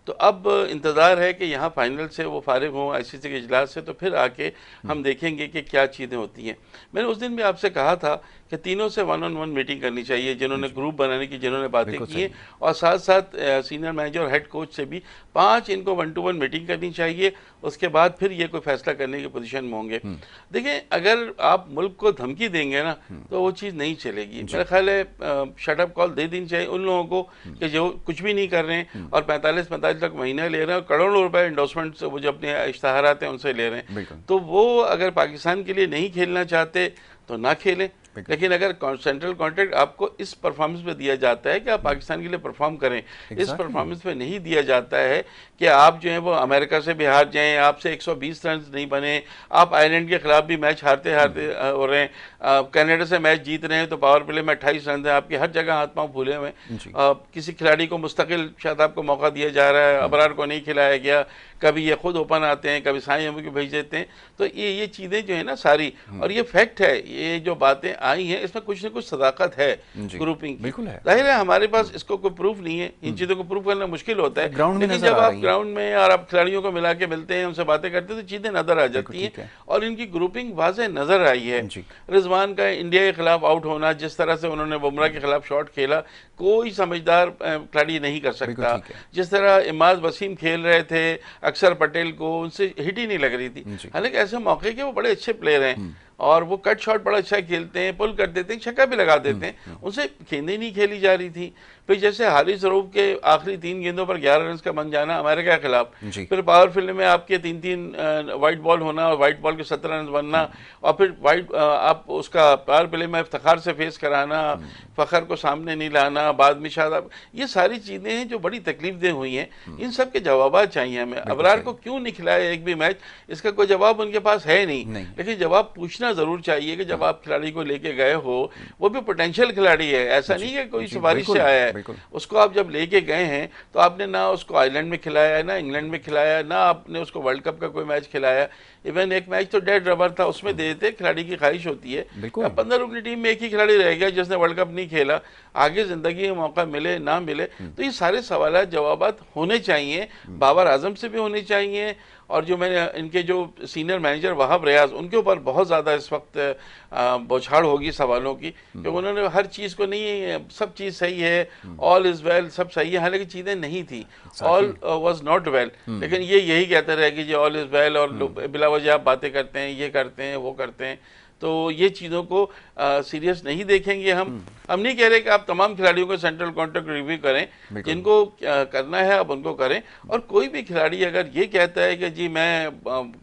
तो अब इंतज़ार है कि यहाँ फाइनल से वो फारिग हों आईसीसी के इजलास से, तो फिर आके हम देखेंगे कि क्या चीज़ें होती हैं। मैंने उस दिन भी आपसे कहा था कि तीनों से 1-on-1 मीटिंग करनी चाहिए, जिन्होंने ग्रुप बनाने की जिन्होंने बातें की हैं, और साथ साथ सीनियर मैनेजर और हेड कोच से भी 5 इनको 1-to-1 मीटिंग करनी चाहिए। उसके बाद फिर ये कोई फैसला करने की पोजीशन में होंगे। देखिए, अगर आप मुल्क को धमकी देंगे ना तो वो चीज़ नहीं चलेगी। मेरा ख्याल है शटअप कॉल दे देनी चाहिए उन लोगों को कि जो कुछ भी नहीं कर रहे हैं और 45-45 लाख महीना ले रहे हैं और करोड़ों रुपए इंडोसमेंट वो जो अपने इश्तहारात हैं उनसे ले रहे हैं। तो वो अगर पाकिस्तान के लिए नहीं खेलना चाहते तो ना खेलें। लेकिन अगर सेंट्रल कॉन्ट्रैक्ट आपको इस परफॉर्मेंस पे दिया जाता है कि आप पाकिस्तान के लिए परफॉर्म करें, इस परफॉर्मेंस पे नहीं दिया जाता है कि आप जो है वो अमेरिका से भी हार जाएं, आपसे 120 रन नहीं बने, आप आयरलैंड के खिलाफ भी मैच हारते हो रहे हैं, कनाडा से मैच जीत रहे हैं तो पावर प्ले में 28 रन है, आपके हर जगह हाथ पांव फूले हुए हैं। किसी खिलाड़ी को मुस्तकिल शायद आपको मौका दिया जा रहा है, अबरार को नहीं खिलाया गया, कभी ये खुद ओपन आते हैं, कभी साई अहमद को भेज देते हैं। तो ये चीज़ें जो है ना सारी, और ये फैक्ट है, ये जो बातें आई हैं इसमें कुछ ना कुछ सदाकत है ग्रुपिंग। बिल्कुल है, जाहिर है हमारे पास इसको कोई प्रूफ नहीं है, इन चीज़ों को प्रूफ करना मुश्किल होता है, लेकिन जब आप ग्राउंड में और आप खिलाड़ियों को मिला के मिलते हैं, उनसे बातें करते हैं तो चीज़ें नजर आ जाती हैं। और इनकी ग्रुपिंग वाज़ेह नजर आई है। रिजवान का इंडिया के खिलाफ आउट होना, जिस तरह से उन्होंने बुमराह के खिलाफ शॉट खेला, कोई समझदार खिलाड़ी नहीं कर सकता। जिस तरह इमाद वसीम खेल रहे थे, अक्षर पटेल को उनसे हिट ही नहीं लग रही थी, हालांकि ऐसे मौके के वो बड़े अच्छे प्लेयर हैं और वो कट शॉट बड़ा अच्छा खेलते हैं, पुल कर देते हैं, छक्का भी लगा देते हैं, उनसे गेंदें नहीं खेली जा रही थी। फिर जैसे हारिस रऊफ के आखिरी 3 गेंदों पर 11 रन का बन जाना अमेरिका के खिलाफ, फिर पावर फील्ड में आपके 3-3 वाइट बॉल होना और वाइट बॉल के 17 रन बनना, और फिर वाइट आप उसका पावर प्ले में इफ्तिखार से फेस कराना, फखर को सामने नहीं लाना, बाद में शायद ये सारी चीज़ें हैं जो बड़ी तकलीफ दे हुई हैं। इन सब के जवाब चाहिए हमें। अबरार को क्यों नहीं खिलाया एक भी मैच, इसका कोई जवाब उनके पास है नहीं। लेकिन जवाब पूछना ज़रूर चाहिए कि जब आप खिलाड़ी को लेके गए हो, वो भी पोटेंशियल खिलाड़ी है, ऐसा नहीं है कोई सिफारिश से आया है, उसको आप जब लेके गए हैं तो आपने ना उसको आयरलैंड में खिलाया, ना इंग्लैंड में खिलाया, ना आपने उसको वर्ल्ड कप का कोई मैच खिलाया। इवन एक मैच तो डेड रबर था, उसमें दे देते, खिलाड़ी की ख्वाहिश होती है। 15 रुकनी टीम में एक ही खिलाड़ी रह गया जिसने वर्ल्ड कप नहीं खेला, आगे जिंदगी में मौका मिले ना मिले। तो ये सारे सवाल जवाब होने चाहिए, बाबर आजम से भी होने चाहिए और जो मैंने इनके जो सीनियर मैनेजर वहाब रियाज, उनके ऊपर बहुत ज़्यादा इस वक्त बौछार होगी सवालों की, क्योंकि उन्होंने हर चीज़ को नहीं, सब चीज़ सही है, ऑल इज़ वेल, सब सही है, हालांकि चीज़ें नहीं थी, ऑल वाज नॉट वेल, लेकिन ये यही कहते रहे कि जी ऑल इज़ वेल, और बिला वजह आप बातें करते हैं, ये करते हैं, वो करते हैं। तो ये चीज़ों को सीरियस नहीं देखेंगे हम नहीं कह रहे कि आप तमाम खिलाड़ियों को सेंट्रल कॉन्ट्रैक्ट रिव्यू करें, जिनको करना है आप उनको करें, और कोई भी खिलाड़ी अगर ये कहता है कि जी मैं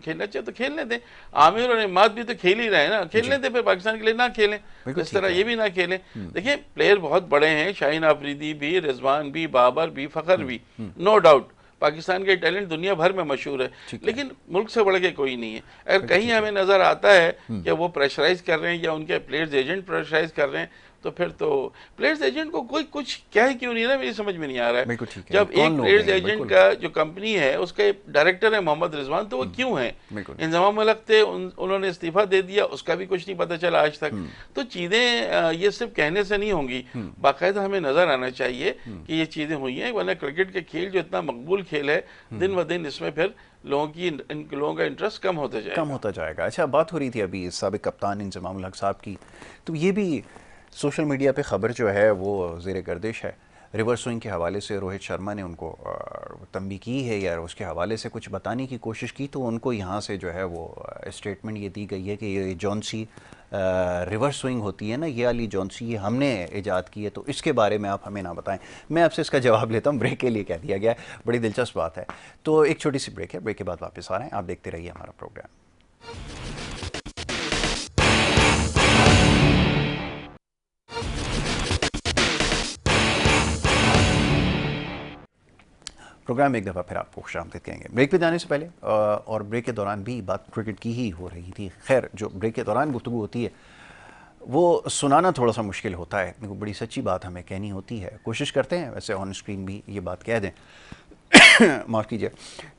खेलना चाहिए तो खेलने दें। आमिर और इमाद भी तो खेल ही रहे हैं ना, खेलने दें, फिर पाकिस्तान के लिए ना खेलें, इस तरह ये भी ना खेलें। देखिए प्लेयर बहुत बड़े हैं, शाहीन आफरीदी भी, रिजवान भी, बाबर भी, फ़खर भी, नो डाउट पाकिस्तान के टैलेंट दुनिया भर में मशहूर है, लेकिन मुल्क से बढ़ के कोई नहीं है। अगर कहीं हमें नज़र आता है कि वो प्रेशराइज कर रहे हैं या उनके प्लेयर्स एजेंट प्रेशराइज कर रहे हैं, तो फिर तो प्लेयर्स एजेंट को कोई कुछ क्या है क्यों नहीं है, मेरी समझ में नहीं आ रहा है। जब एक प्लेयर्स एजेंट का जो कंपनी है उसका डायरेक्टर है मोहम्मद रिजवान, तो वो क्यों है? इंजमाम मलक थे, उन्होंने इस्तीफा दे दिया, उसका भी कुछ नहीं पता चला आज तक। तो चीज़ें ये सिर्फ कहने से नहीं होंगी, बाकायदा हमें नज़र आना चाहिए कि ये चीज़ें हुई हैं, वरना क्रिकेट के खेल जो इतना मकबूल खेल है, दिन ब दिन इसमें फिर लोगों का इंटरेस्ट कम होता जाएगा। अच्छा, बात हो रही थी अभी साबिक कप्तान इंजमाम हक साहब की, तो ये भी सोशल मीडिया पे ख़बर जो है वो ज़ेर गर्दिश है। रिवर्स स्विंग के हवाले से रोहित शर्मा ने उनको तंबी की है या उसके हवाले से कुछ बताने की कोशिश की, तो उनको यहाँ से जो है वो स्टेटमेंट ये दी गई है कि ये जॉनसी रिवर्स स्विंग होती है ना, ये वाली जॉनसी, ये हमने ईजाद की है, तो इसके बारे में आप हमें ना बताएं। मैं आपसे इसका जवाब लेता हूँ, ब्रेक के लिए कह दिया गया है। बड़ी दिलचस्प बात है। तो एक छोटी सी ब्रेक है, ब्रेक के बाद वापस आ रहे हैं, आप देखते रहिए हमारा प्रोग्राम। प्रोग्राम एक दफ़ा फिर आपको खुशामदीद कहेंगे। ब्रेक पे जाने से पहले और ब्रेक के दौरान भी बात क्रिकेट की ही हो रही थी। खैर, जो ब्रेक के दौरान गुफ्तगू होती है वो सुनाना थोड़ा सा मुश्किल होता है, क्योंकि बड़ी सच्ची बात हमें कहनी होती है। कोशिश करते हैं वैसे ऑन स्क्रीन भी ये बात कह दें माफ़ कीजिए।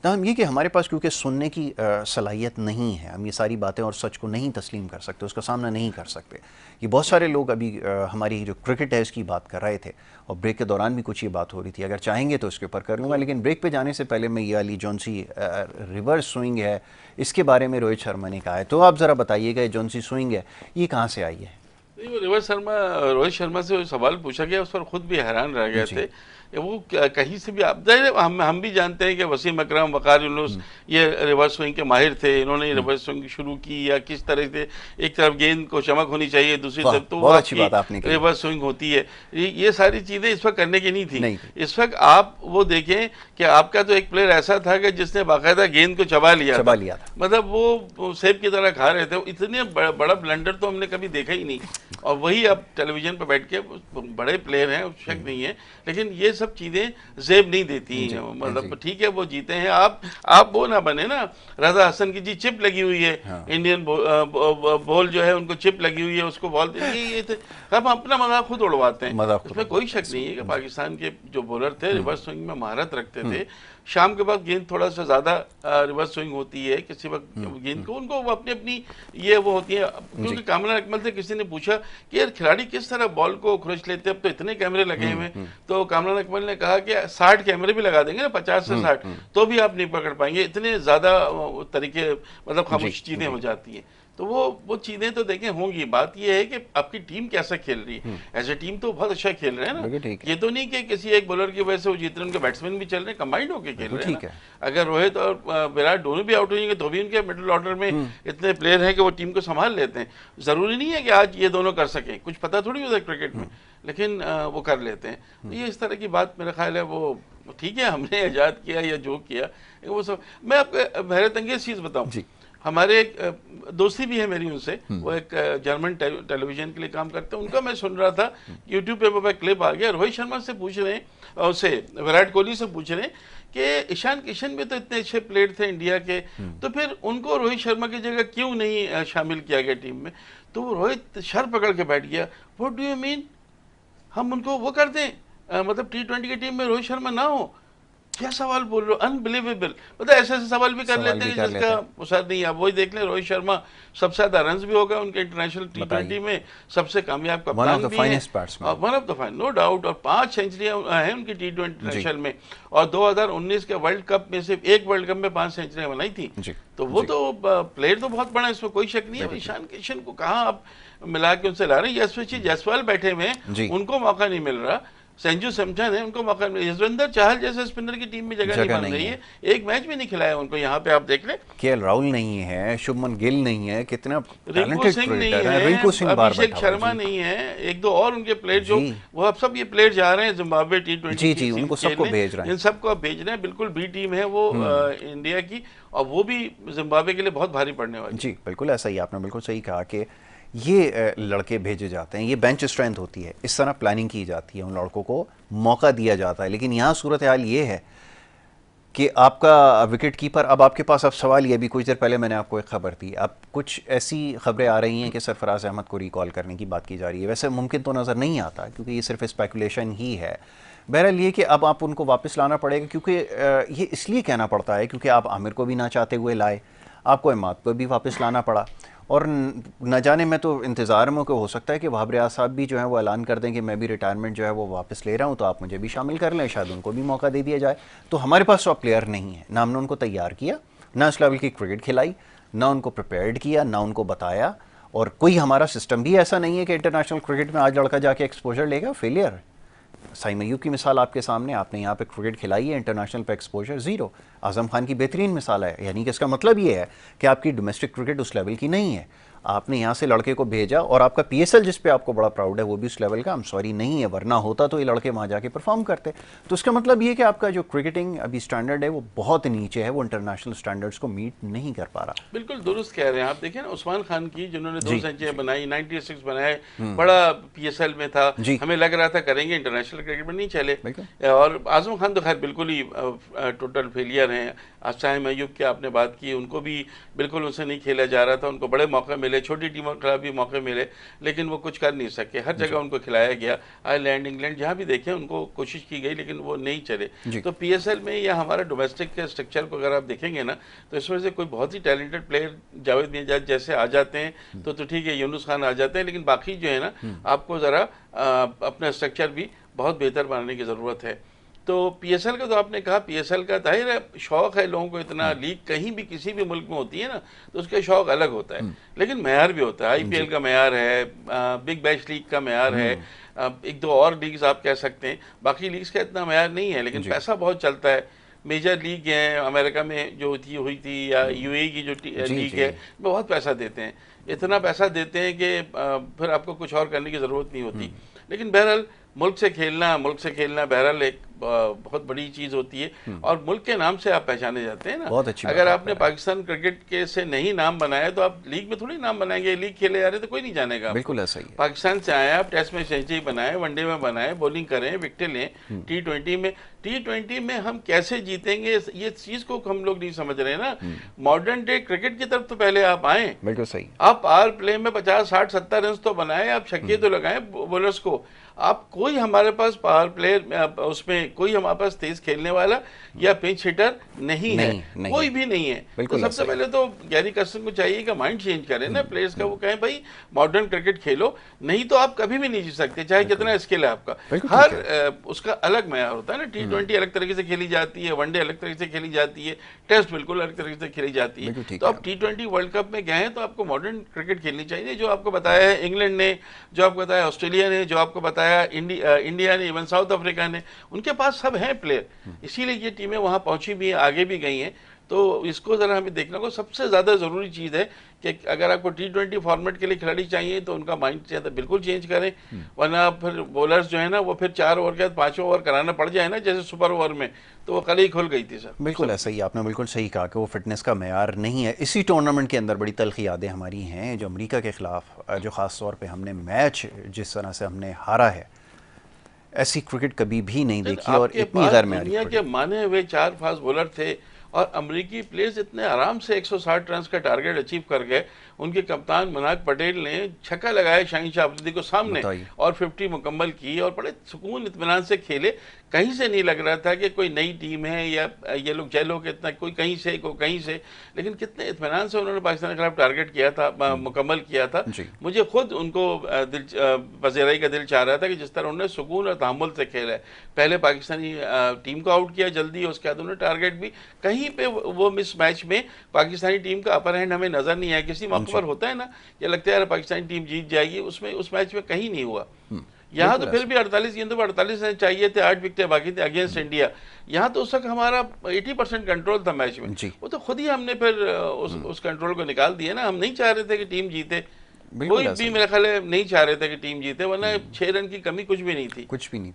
हम ये कि हमारे पास क्योंकि सुनने की सलाहियत नहीं है, हम ये सारी बातें और सच को नहीं तस्लीम कर सकते, उसका सामना नहीं कर सकते। ये बहुत सारे लोग अभी हमारी जो क्रिकेट है इसकी बात कर रहे थे, और ब्रेक के दौरान भी कुछ ये बात हो रही थी। अगर चाहेंगे तो इसके ऊपर कर लूँगा, लेकिन ब्रेक पे जाने से पहले मैं ये वाली जॉनसी रिवर्स स्विंग है, इसके बारे में रोहित शर्मा ने कहा है, तो आप ज़रा बताइएगा जॉनसी स्विंग है ये कहाँ से आई है? रोहित शर्मा से सवाल पूछा गया, उस पर खुद भी हैरान रह गए थे। वो कहीं से भी आप हम भी जानते हैं कि वसीम अकरम, वकार यूनुस ये रिवर्स स्विंग के माहिर थे, इन्होंने रिवर्स स्विंग शुरू की, या किस तरह से एक तरफ गेंद को चमक होनी चाहिए, दूसरी तरफ तो बहुत अच्छी बात आपने की, रिवर्स स्विंग होती है। ये सारी चीज़ें इस वक्त करने की नहीं थी। इस वक्त आप वो देखें कि आपका तो एक प्लेयर ऐसा था कि जिसने बाकायदा गेंद को चबा लिया था। मतलब वो सेब की तरह खा रहे थे। इतने बड़ा ब्लंडर तो हमने कभी देखा ही नहीं, और वही अब टेलीविजन पर बैठ के बड़े प्लेयर हैं, शक नहीं है, लेकिन ये सब चीज़ें जेब नहीं देती हैं। मतलब ठीक है वो जीते हैं, आप वो ना बने ना। रजा हसन की जी चिप लगी हुई है, हाँ। इंडियन बॉल जो है उनको चिप लगी हुई है, उसको बॉल ये हम अपना मजाक खुद उड़वाते हैं, उसमें कोई शक नहीं है कि पाकिस्तान के जो बॉलर थे रिवर्स स्विंग में महारत रखते थे। शाम के बाद गेंद थोड़ा सा ज़्यादा रिवर्स स्विंग होती है, किसी वक्त गेंद को उनको अपनी अपनी ये वो होती है। क्योंकि कामरान अकमल से किसी ने पूछा कि यार खिलाड़ी किस तरह बॉल को खुरच लेते हैं, अब तो इतने कैमरे लगे हुए हैं, तो कामरान अकमल ने कहा कि 60 कैमरे भी लगा देंगे ना, 50 से 60, तो भी आप नहीं पकड़ पाएंगे, इतने ज़्यादा तरीके मतलब खामोश चीज़ें हो जाती हैं। तो वो चीज़ें तो देखें होंगी। बात ये है कि आपकी टीम कैसा खेल रही है। एज ए टीम तो बहुत अच्छा खेल रहे हैं ना, ये तो नहीं कि किसी एक बॉलर की वजह से वो जीत रहे, उनके बैट्समैन भी चल रहे हैं, कंबाइंड होकर खेल रहे हैं। अगर रोहित और विराट दोनों भी आउट हो जाएंगे तो भी उनके मिडिल ऑर्डर में इतने प्लेयर हैं कि वो टीम को संभाल लेते हैं। ज़रूरी नहीं है कि आज ये दोनों कर सकें, कुछ पता थोड़ी होता है क्रिकेट में, लेकिन वो कर लेते हैं। तो ये इस तरह की बात मेरा ख्याल है, वो ठीक है हमने आज़ाद किया या जो किया वो सब। मैं आपको हैरत अंगेज चीज़ बताऊँ, हमारे एक दोस्ती भी है मेरी उनसे, वो एक जर्मन टेलीविजन के लिए काम करते हैं, उनका मैं सुन रहा था यूट्यूब पे वो क्लिप आ गया। रोहित शर्मा से पूछ रहे हैं, उससे विराट कोहली से पूछ रहे हैं कि ईशान किशन भी तो इतने अच्छे प्लेयर थे इंडिया के, तो फिर उनको रोहित शर्मा की जगह क्यों नहीं शामिल किया गया टीम में? तो वो रोहित शर पकड़ के बैठ गया, व्हाट डू यू मीन, हम उनको वो कर दें, मतलब T20 की टीम में रोहित शर्मा ना हो? क्या सवाल बोल रहे हो, अनबिलीवेबल। मतलब ऐसे ऐसे सवाल भी कर सवाल लेते भी हैं कर लेते जिसका हैं। मुसर नहीं है। आप वही देख लें, रोहित शर्मा सबसे ज्यादा रन भी हो गए उनके इंटरनेशनल बताइए, T20 में, सबसे कामयाब वन ऑफ कप्तान द भी हैं, फाइनेस्ट और batsman. One of the fine, no doubt. और 5 सेंचुरियां हैं उनकी T20 जी इंटरनेशनल में, और 2019 के वर्ल्ड कप में सिर्फ एक वर्ल्ड कप में 5 सेंचुरियां बनाई थी। जी तो वो जी, तो प्लेयर तो बहुत बड़ा है, इसमें कोई शक नहीं है। अब बिल्कुल ठीक। ईशान किशन को कहाँ आप मिला के उनसे ला रहे हैं? यशस्वी जायसवाल बैठे हुए हैं, जी, उनको मौका नहीं मिल रहा। संजू सैमसन है, उनको मौका मिल, यजवेंद्र चहल जैसे स्पिनर की टीम में जगह नहीं जगह बन नहीं रही है। है। एक मैच भी नहीं खिलाया उनको, यहाँ पे आप देख लें। केएल राहुल नहीं है, शुभमन गिल नहीं है, कितना रिंकू टैलेंटेड सिंह नहीं क्रिकेटर है, है, रिंकू सिंह बाहर अभिषेक बैठा हुआ है। शर्मा जी नहीं है, एक दो और उनके प्लेयर जो, जी वो अब सब ये प्लेयर जा रहे हैं जिम्बाब्वे T20 जी की जी, सीरीज उनको सबको खेलने। भेज रहे हैं। इन सबको अब भेज रहे हैं, बिल्कुल बी टीम है वो इंडिया की, और वो भी जिम्बाब्वे के लिए बहुत भारी पड़ने वाली जी है। बिल्कुल ऐसा ही, आपने बिल्कुल सही कहा कि ये लड़के भेजे जाते हैं, ये बेंच स्ट्रेंथ होती है, इस तरह प्लानिंग की जाती है, उन लड़कों को मौका दिया जाता है। लेकिन यहाँ सूरत हाल ये है कि आपका विकेट कीपर, अब आपके पास अब सवाल ये भी, कुछ देर पहले मैंने आपको एक खबर दी, अब कुछ ऐसी खबरें आ रही हैं कि सरफराज अहमद को रिकॉल करने की बात की जा रही है। वैसे मुमकिन तो नज़र नहीं आता क्योंकि ये सिर्फ स्पेकुलेशन ही है। बहरहाल ये कि अब आप उनको वापस लाना पड़ेगा, क्योंकि ये इसलिए कहना पड़ता है क्योंकि आप आमिर को भी ना चाहते हुए लाए, आपको इमाद को भी वापस लाना पड़ा, और न जाने, मैं तो इंतज़ार में कि हो सकता है कि वहाब रियाज साहब भी जो है वो ऐलान कर दें कि मैं भी रिटायरमेंट जो है वो वापस ले रहा हूँ, तो आप मुझे भी शामिल कर लें, शायद उनको भी मौका दे दिया जाए। तो हमारे पास तो प्लेयर नहीं है, ना हमने उनको तैयार किया, ना उस लेवल की क्रिकेट खिलाई, ना उनको प्रिपेयर्ड किया, ना उनको बताया, और कोई हमारा सिस्टम भी ऐसा नहीं है कि इंटरनेशनल क्रिकेट में आज लड़का जाके एक्सपोजर लेगा। फेलियर। साइम अय्यूब की मिसाल आपके सामने, आपने यहाँ पे क्रिकेट खिलाई है, इंटरनेशनल पे एक्सपोजर ज़ीरो। आज़म खान की बेहतरीन मिसाल है, यानी कि इसका मतलब ये है कि आपकी डोमेस्टिक क्रिकेट उस लेवल की नहीं है। आपने यहाँ से लड़के को भेजा, और आपका पीएसएल जिस पे आपको बड़ा प्राउड है वो भी उस लेवल का, आई एम सॉरी, नहीं है, वरना होता तो ये लड़के वहाँ जाके परफॉर्म करते। तो इसका मतलब ये कि आपका जो क्रिकेटिंग अभी स्टैंडर्ड है वो बहुत नीचे है, वो इंटरनेशनल स्टैंडर्ड्स को मीट नहीं कर पा रहा। बिल्कुल दुरुस्त कह रहे हैं आप। देखिए ना, उस्मान खान की, जिन्होंने 2 जी सेंचुरियां जी बनाई, 96 बनाए, बड़ा पीएसएल में था, जी, हमें लग रहा था करेंगे, इंटरनेशनल क्रिकेट में नहीं चले। बिल्कुल। और आजम खान तो खैर बिल्कुल ही टोटल फेलियर हैं। साइम अय्यूब की आपने बात की, उनको भी बिल्कुल उनसे नहीं खेला जा रहा था, उनको बड़े मौके मिले, छोटी टीमों के खिलाफ भी मौके मिले, लेकिन वो कुछ कर नहीं सके। हर जगह उनको खिलाया गया, आयरलैंड, इंग्लैंड, जहाँ भी देखें उनको कोशिश की गई, लेकिन वो नहीं चले। जी तो पीएसएल में या हमारा डोमेस्टिक के स्ट्रक्चर को अगर आप देखेंगे ना, तो इस वजह से कोई बहुत ही टैलेंटेड प्लेयर जावेद मियां जैसे आ जाते हैं तो ठीक है, यूनुस खान आ जाते हैं, लेकिन बाकी जो है ना, आपको ज़रा अपना स्ट्रक्चर भी बहुत बेहतर बनाने की ज़रूरत है। तो पीएसएल का तो आपने कहा, पीएसएल का जाहिर है शौक है लोगों को, इतना लीग कहीं भी किसी भी मुल्क में होती है ना, तो उसका शौक अलग होता है, लेकिन मैार भी होता है। आईपीएल का मैार है, बिग बैश लीग का मैार है, एक दो और लीग्स आप कह सकते हैं, बाकी लीग्स का इतना मैार नहीं है, लेकिन जी पैसा बहुत चलता है। मेजर लीग है अमेरिका में जो हुई थी, या यूएई की जो जी लीग जी है, बहुत पैसा देते हैं, इतना पैसा देते हैं कि फिर आपको कुछ और करने की ज़रूरत नहीं होती। लेकिन बहरहाल मुल्क से खेलना बहरहाल एक बहुत बड़ी चीज़ होती है, और मुल्क के नाम से आप पहचाने जाते हैं ना। बहुत अच्छी बात अगर है आपने पाकिस्तान क्रिकेट के से नहीं नाम बनाया, तो आप लीग में थोड़ी नाम बनाएंगे। लीग खेले जा रहे तो कोई नहीं जानेगा आपको। बिल्कुल ऐसा ही है। पाकिस्तान से आए आप, टेस्ट में सेंचुरी बनाए, वनडे में बनाए, बॉलिंग करें, विकेटें लें, टी20 में हम कैसे जीतेंगे, ये चीज़ को हम लोग नहीं समझ रहे हैं ना। मॉडर्न डे क्रिकेट की तरफ तो पहले आप आए, बिल्कुल सही। आप पावर प्ले में 50 60 70 रन तो बनाए, आप छक्के तो लगाए बॉलर्स को। आप कोई हमारे पास पावर प्लेयर उसमें कोई हमारे पास तेज खेलने वाला या पिंच हिटर नहीं है, नहीं कोई भी नहीं है। तो बिल्कुल सबसे ऐसा ही। पहले तो गैरी कर्स्टन को चाहिए कि माइंड चेंज करें ना प्लेयर्स का, वो कहें भाई मॉडर्न क्रिकेट खेलो, नहीं तो आप कभी भी नहीं जीत सकते, चाहे कितना स्किल है आपका। बिल्कुल हर ठीक उसका अलग मैार होता है ना। T20 अलग तरीके से खेली जाती है, वनडे अलग तरीके से खेली जाती है, टेस्ट बिल्कुल अलग तरीके से खेली जाती बिल्कुल है। ठीक तो है। आप T20 वर्ल्ड कप में गए हैं, तो आपको मॉडर्न क्रिकेट खेलनी चाहिए, जो आपको बताया है इंग्लैंड ने, जो आपको बताया ऑस्ट्रेलिया ने, जो आपको बताया इंडिया ने, इवन साउथ अफ्रीका ने, उनके पास सब हैं प्लेयर, इसीलिए ये टीमें वहाँ पहुंची भी हैं, आगे भी गई हैं। तो इसको ज़रा हमें देखने को सबसे ज़्यादा ज़रूरी चीज़ है कि अगर आपको T20 फॉर्मेट के लिए खिलाड़ी चाहिए, तो उनका माइंड बिल्कुल चेंज करें, वरना फिर बॉलर्स जो है ना, वो फिर 4 ओवर के बाद 5वां ओवर कराना पड़ जाए ना, जैसे सुपर ओवर में, तो वो कल ही खुल गई थी सर। बिल्कुल ऐसा ही, आपने बिल्कुल सही कहा कि वो फिटनेस का मैार नहीं है। इसी टूर्नामेंट के अंदर बड़ी तल्खी यादें हमारी हैं जो अमेरिका के ख़िलाफ़, जो ख़ास तौर पे हमने मैच जिस तरह से हमने हारा है, ऐसी क्रिकेट कभी भी नहीं देखी, और आपके इतनी पास गैर मैयारी दुनिया के क्रिकेट। माने हुए 4 फास्ट बॉलर थे, और अमेरिकी प्लेयर्स इतने आराम से 160 रन का टारगेट अचीव कर गए। उनके कप्तान मनाक पटेल ने छक्का लगाया शाहीन शाह अफरीदी को सामने और 50 मुकम्मल की और बड़े सुकून इत्मीनान से खेले। कहीं से नहीं लग रहा था कि कोई नई टीम है या ये लोग जैलो के इतना कोई कहीं से कोई कहीं से, लेकिन कितने इत्मीनान से उन्होंने पाकिस्तान के खिलाफ टारगेट किया था, मुकम्मल किया था। मुझे खुद उनको पजेराई का दिल चाह रहा था कि जिस तरह उन्होंने सुकून और तहम्मुल से खेला है। पहले पाकिस्तानी टीम को आउट किया जल्दी, उसके बाद उन्होंने टारगेट भी कहीं पे वो मिस मैच में पाकिस्तानी टीम का अपर हैंड हमें नजर नहीं आया। किसी मौके पर होता है ना, ये लगता है यार पाकिस्तानी टीम जीत जाएगी, उसमें उस मैच में कहीं नहीं हुआ। यहाँ तो फिर भी 48 गेंदों पर 48 रन चाहिए थे, 8 विकेटें बाकी थी अगेंस्ट इंडिया। यहाँ तो उस वक्त हमारा 80% कंट्रोल था मैच में, वो तो खुद ही हमने फिर उस कंट्रोल को निकाल दिया ना। हम नहीं चाह रहे थे कि टीम जीते, कोई भी मेरा ख्याल है नहीं चाह रहे थे कि टीम जीते, वरना 6 रन की कमी कुछ भी नहीं थी,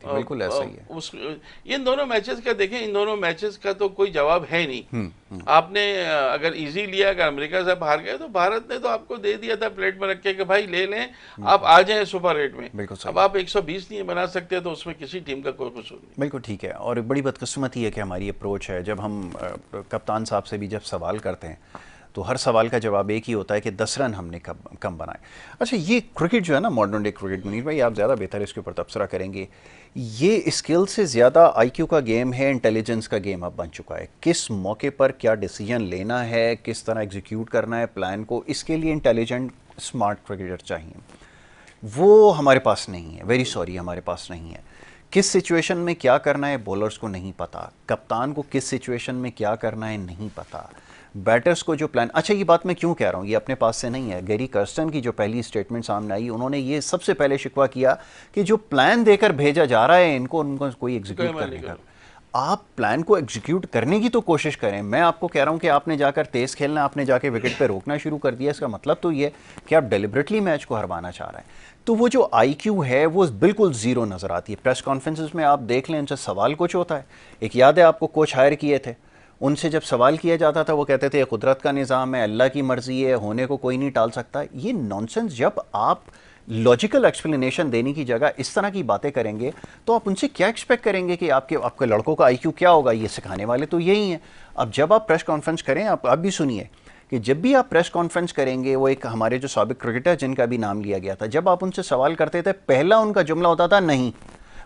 बिल्कुल ऐसा ही है। इन दोनों मैचेस का देखें, इन दोनों मैचेस का तो कोई जवाब है नहीं। आपने अगर इजी लिया, अगर अमेरिका से हार गए तो भारत ने तो आपको दे दिया था प्लेट में रख के कि भाई ले लें, आप आ जाएं सुपर रेट में। अब आप 120 नहीं बना सकते तो उसमें किसी टीम का कोई कसूर नहीं। बिल्कुल ठीक है। और बड़ी बदकिस्मती है कि हमारी अप्रोच है, जब हम कप्तान साहब से भी जब सवाल करते हैं तो हर सवाल का जवाब एक ही होता है कि 10 रन हमने कम बनाए। अच्छा, ये क्रिकेट जो है ना, मॉडर्न डे क्रिकेट, मुनीर भाई आप ज़्यादा बेहतर इसके ऊपर तबसरा करेंगे, ये स्किल से ज़्यादा आईक्यू का गेम है, इंटेलिजेंस का गेम अब बन चुका है। किस मौके पर क्या डिसीजन लेना है, किस तरह एग्जीक्यूट करना है प्लान को, इसके लिए इंटेलिजेंट स्मार्ट क्रिकेटर चाहिए। वो हमारे पास नहीं है, वेरी सॉरी, हमारे पास नहीं है। किस सिचुएशन में क्या करना है बॉलर्स को नहीं पता, कप्तान को किस सिचुएशन में क्या करना है नहीं पता, बैटर्स को जो प्लान। अच्छा, ये बात मैं क्यों कह रहा हूँ, ये अपने पास से नहीं है। गैरी कर्स्टन की जो पहली स्टेटमेंट सामने आई, उन्होंने ये सबसे पहले शिकवा किया कि जो प्लान देकर भेजा जा रहा है उनको कोई एग्जीक्यूट करने का, आप प्लान को एग्जीक्यूट करने की तो कोशिश करें। मैं आपको कह रहा हूं कि आपने जाकर तेज खेलना, आपने जाके विकेट पे रोकना शुरू कर दिया, इसका मतलब तो ये कि आप डेलिबरेटली मैच को हरवाना चाह रहे हैं। तो वो जो आईक्यू है वो बिल्कुल ज़ीरो नज़र आती है। प्रेस कॉन्फ्रेंसेस में आप देख लें, उनसे सवाल कुछ होता है। एक याद है आपको, कोच हायर किए थे, उनसे जब सवाल किया जाता था वो कहते थे ये कुदरत का निज़ाम है, अल्लाह की मर्ज़ी है, होने को कोई नहीं टाल सकता। ये नॉनसेंस। जब आप लॉजिकल एक्सप्लेनेशन देने की जगह इस तरह की बातें करेंगे तो आप उनसे क्या एक्सपेक्ट करेंगे कि आपके लड़कों का आईक्यू क्या होगा। ये सिखाने वाले तो यही हैं। अब जब आप प्रेस कॉन्फ्रेंस करें, आप भी सुनिए कि जब भी आप प्रेस कॉन्फ्रेंस करेंगे, वो एक हमारे जो साबिक क्रिकेटर जिनका भी नाम लिया गया था, जब आप उनसे सवाल करते थे, पहला उनका जुमला होता था नहीं।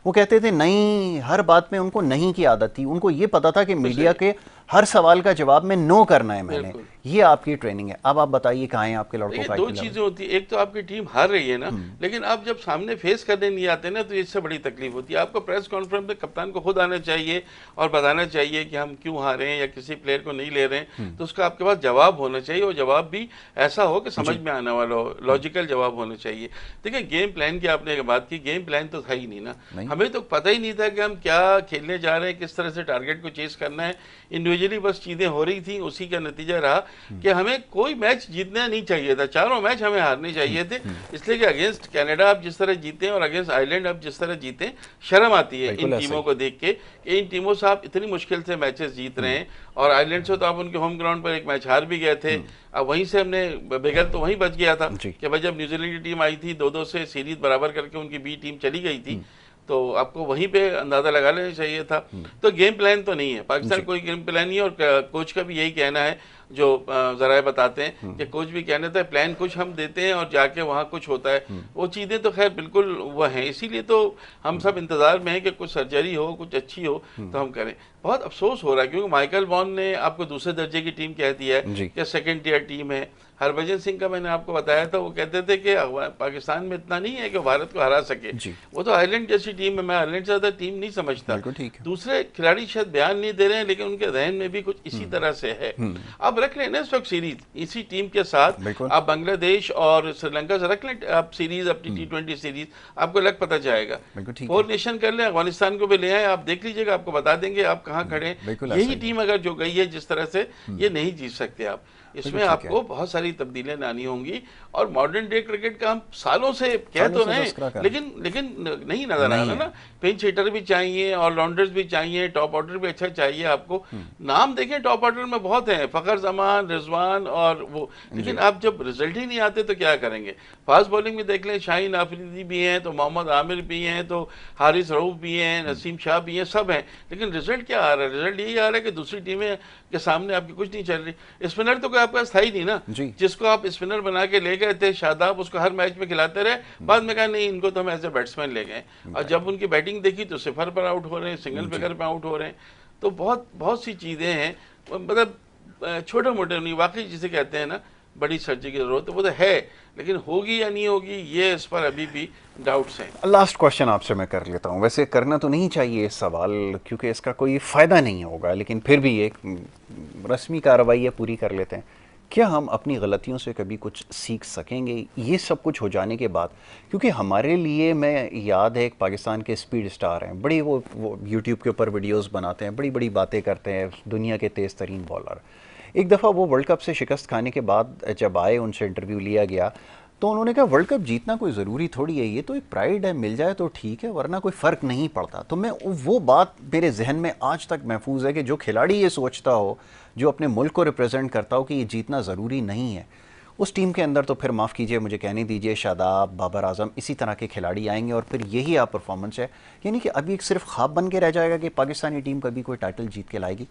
वो कहते थे नहीं, हर बात में उनको नहीं की आदत थी। उनको ये पता था कि मीडिया के हर सवाल का जवाब में नो करना है मैंने। ये आपकी ट्रेनिंग है। अब आप बताइए कहाँ हैं आपके लड़कों का। दो चीजें होती है, एक तो आपकी टीम हार रही है ना, लेकिन आप जब सामने फेस करने नहीं आते ना तो इससे बड़ी तकलीफ होती है। आपको प्रेस कॉन्फ्रेंस में कप्तान को खुद आना चाहिए और बताना चाहिए कि हम क्यों हारे हैं या किसी प्लेयर को नहीं ले रहे हैं, तो उसका आपके पास जवाब होना चाहिए और जवाब भी ऐसा हो कि समझ में आने वाला हो, लॉजिकल जवाब होना चाहिए। देखिए, गेम प्लान की आपने बात की, गेम प्लान तो था ही नहीं ना। हमें तो पता ही नहीं था कि हम क्या खेलने जा रहे हैं, किस तरह से टारगेट को चेस करना है। इंडिविजुअली बस चीजें हो रही थी, उसी का नतीजा रहा कि हमें कोई मैच जीतना नहीं चाहिए था, चारों मैच हमें हारने चाहिए थे। इसलिए कि अगेंस्ट कनाडा आप जिस तरह जीते और अगेंस्ट आयरलैंड आप जिस तरह जीते, शर्म आती है इन टीमों को देख के कि इन टीमों से आप इतनी मुश्किल से मैचेस जीत रहे हैं। और आयरलैंड से तो आप उनके होम ग्राउंड पर एक मैच हार भी गए थे। अब वहीं से हमने बेगल तो वहीं बच गया था कि भाई जब न्यूजीलैंड की टीम आई थी 2-2 से सीरीज बराबर करके उनकी बी टीम चली गई थी, तो आपको वहीं पे अंदाजा लगा लेना चाहिए था। तो गेम प्लान तो नहीं है पाकिस्तान, कोई गेम प्लान नहीं है। और कोच का भी यही कहना है, जो जराए बताते हैं कि कोच भी कहने था प्लान कुछ हम देते हैं और जाके वहाँ कुछ होता है। वो चीज़ें तो खैर बिल्कुल वह हैं, इसीलिए तो हम सब इंतज़ार में हैं कि कुछ सर्जरी हो, कुछ अच्छी हो तो हम करें। बहुत अफसोस हो रहा है क्योंकि माइकल वॉन ने आपको दूसरे दर्जे की टीम कह दिया है कि सेकंड टियर टीम है। हरभजन सिंह का मैंने आपको बताया था, वो कहते थे कि पाकिस्तान में इतना नहीं है कि भारत को हरा सके। वो तो आयरलैंड जैसी टीम है, मैं आयरलैंड से ज़्यादा टीम नहीं समझता। दूसरे खिलाड़ी शायद बयान नहीं दे रहे हैं, लेकिन उनके जहन में भी कुछ इसी तरह से है। अब रख लें ना इस वक्त सीरीज इसी टीम के साथ, आप बांग्लादेश और श्रीलंका से रख लें आप सीरीज, अपनी T20 सीरीज, आपको लग पता जाएगा। 4 नेशन कर लें, अफगानिस्तान को भी ले आए, आप देख लीजिएगा, आपको बता देंगे आप कहाँ खड़े हैं। यही टीम अगर जो गई है जिस तरह से, ये नहीं जीत सकते आप। इसमें आपको बहुत सारी तब्दीलियां लानी होंगी। और मॉडर्न डे क्रिकेट का हम सालों से कह तो रहे हैं, लेकिन नहीं नजर आ रहा ना। पिंच हिटर भी चाहिए, ऑलराउंडर्स भी चाहिए, टॉप ऑर्डर भी अच्छा चाहिए आपको। नाम देखें टॉप ऑर्डर में बहुत हैं, फखर जमान, रिजवान और वो, लेकिन आप जब रिजल्ट ही नहीं आते तो क्या करेंगे। फास्ट बॉलिंग में देख लें, शाहीन आफरीदी भी हैं, तो मोहम्मद आमिर भी हैं, तो हारिस रऊफ भी हैं, नसीम शाह भी हैं, सब हैं, लेकिन रिजल्ट क्या आ रहा है? रिजल्ट यही आ रहा है कि दूसरी टीमें के सामने आपकी कुछ नहीं चल रही। स्पिनर तो कोई आपके पास था ही नहीं ना, जिसको आप स्पिनर बना के ले गए थे शादाब, उसको हर मैच में खिलाते रहे, बाद में कहा नहीं इनको तो हम एज ए बैट्समैन ले गए, और जब उनकी बैटिंग देखी तो सिफर पर आउट हो रहे हैं, सिंगल फिगर पर आउट हो रहे हैं। तो बहुत बहुत सी चीज़ें हैं, मतलब छोटे मोटे नहीं, वाकई जिसे कहते हैं ना बड़ी सर्जरी की जरूरत तो वो तो है, लेकिन होगी या नहीं होगी ये इस पर अभी भी डाउट्स हैं। लास्ट क्वेश्चन आपसे मैं कर लेता हूँ, वैसे करना तो नहीं चाहिए इस सवाल क्योंकि इसका कोई फ़ायदा नहीं होगा, लेकिन फिर भी एक रस्मी कार्रवाई है, पूरी कर लेते हैं। क्या हम अपनी गलतियों से कभी कुछ सीख सकेंगे ये सब कुछ हो जाने के बाद? क्योंकि हमारे लिए, मैं याद है एक पाकिस्तान के स्पीड स्टार हैं, बड़ी वो यूट्यूब के ऊपर वीडियोस बनाते हैं, बड़ी बड़ी बातें करते हैं, दुनिया के तेज़ तरीन बॉलर। एक दफ़ा वो वर्ल्ड कप से शिकस्त खाने के बाद जब आए, उनसे इंटरव्यू लिया गया तो उन्होंने कहा वर्ल्ड कप जीतना कोई ज़रूरी थोड़ी है, ये तो एक प्राइड है, मिल जाए तो ठीक है वरना कोई फ़र्क नहीं पड़ता। तो मैं वो बात मेरे जहन में आज तक महफूज है कि जो खिलाड़ी ये सोचता हो, जो अपने मुल्क को रिप्रेजेंट करता हो कि ये जीतना ज़रूरी नहीं है, उस टीम के अंदर तो फिर माफ़ कीजिए मुझे कहने दीजिए शादाब, बाबर आजम, इसी तरह के खिलाड़ी आएंगे और फिर यही आप परफॉर्मेंस है। यानी कि अभी सिर्फ ख्वाब बन के रह जाएगा कि पाकिस्तानी टीम कभी कोई टाइटल जीत के लाएगी।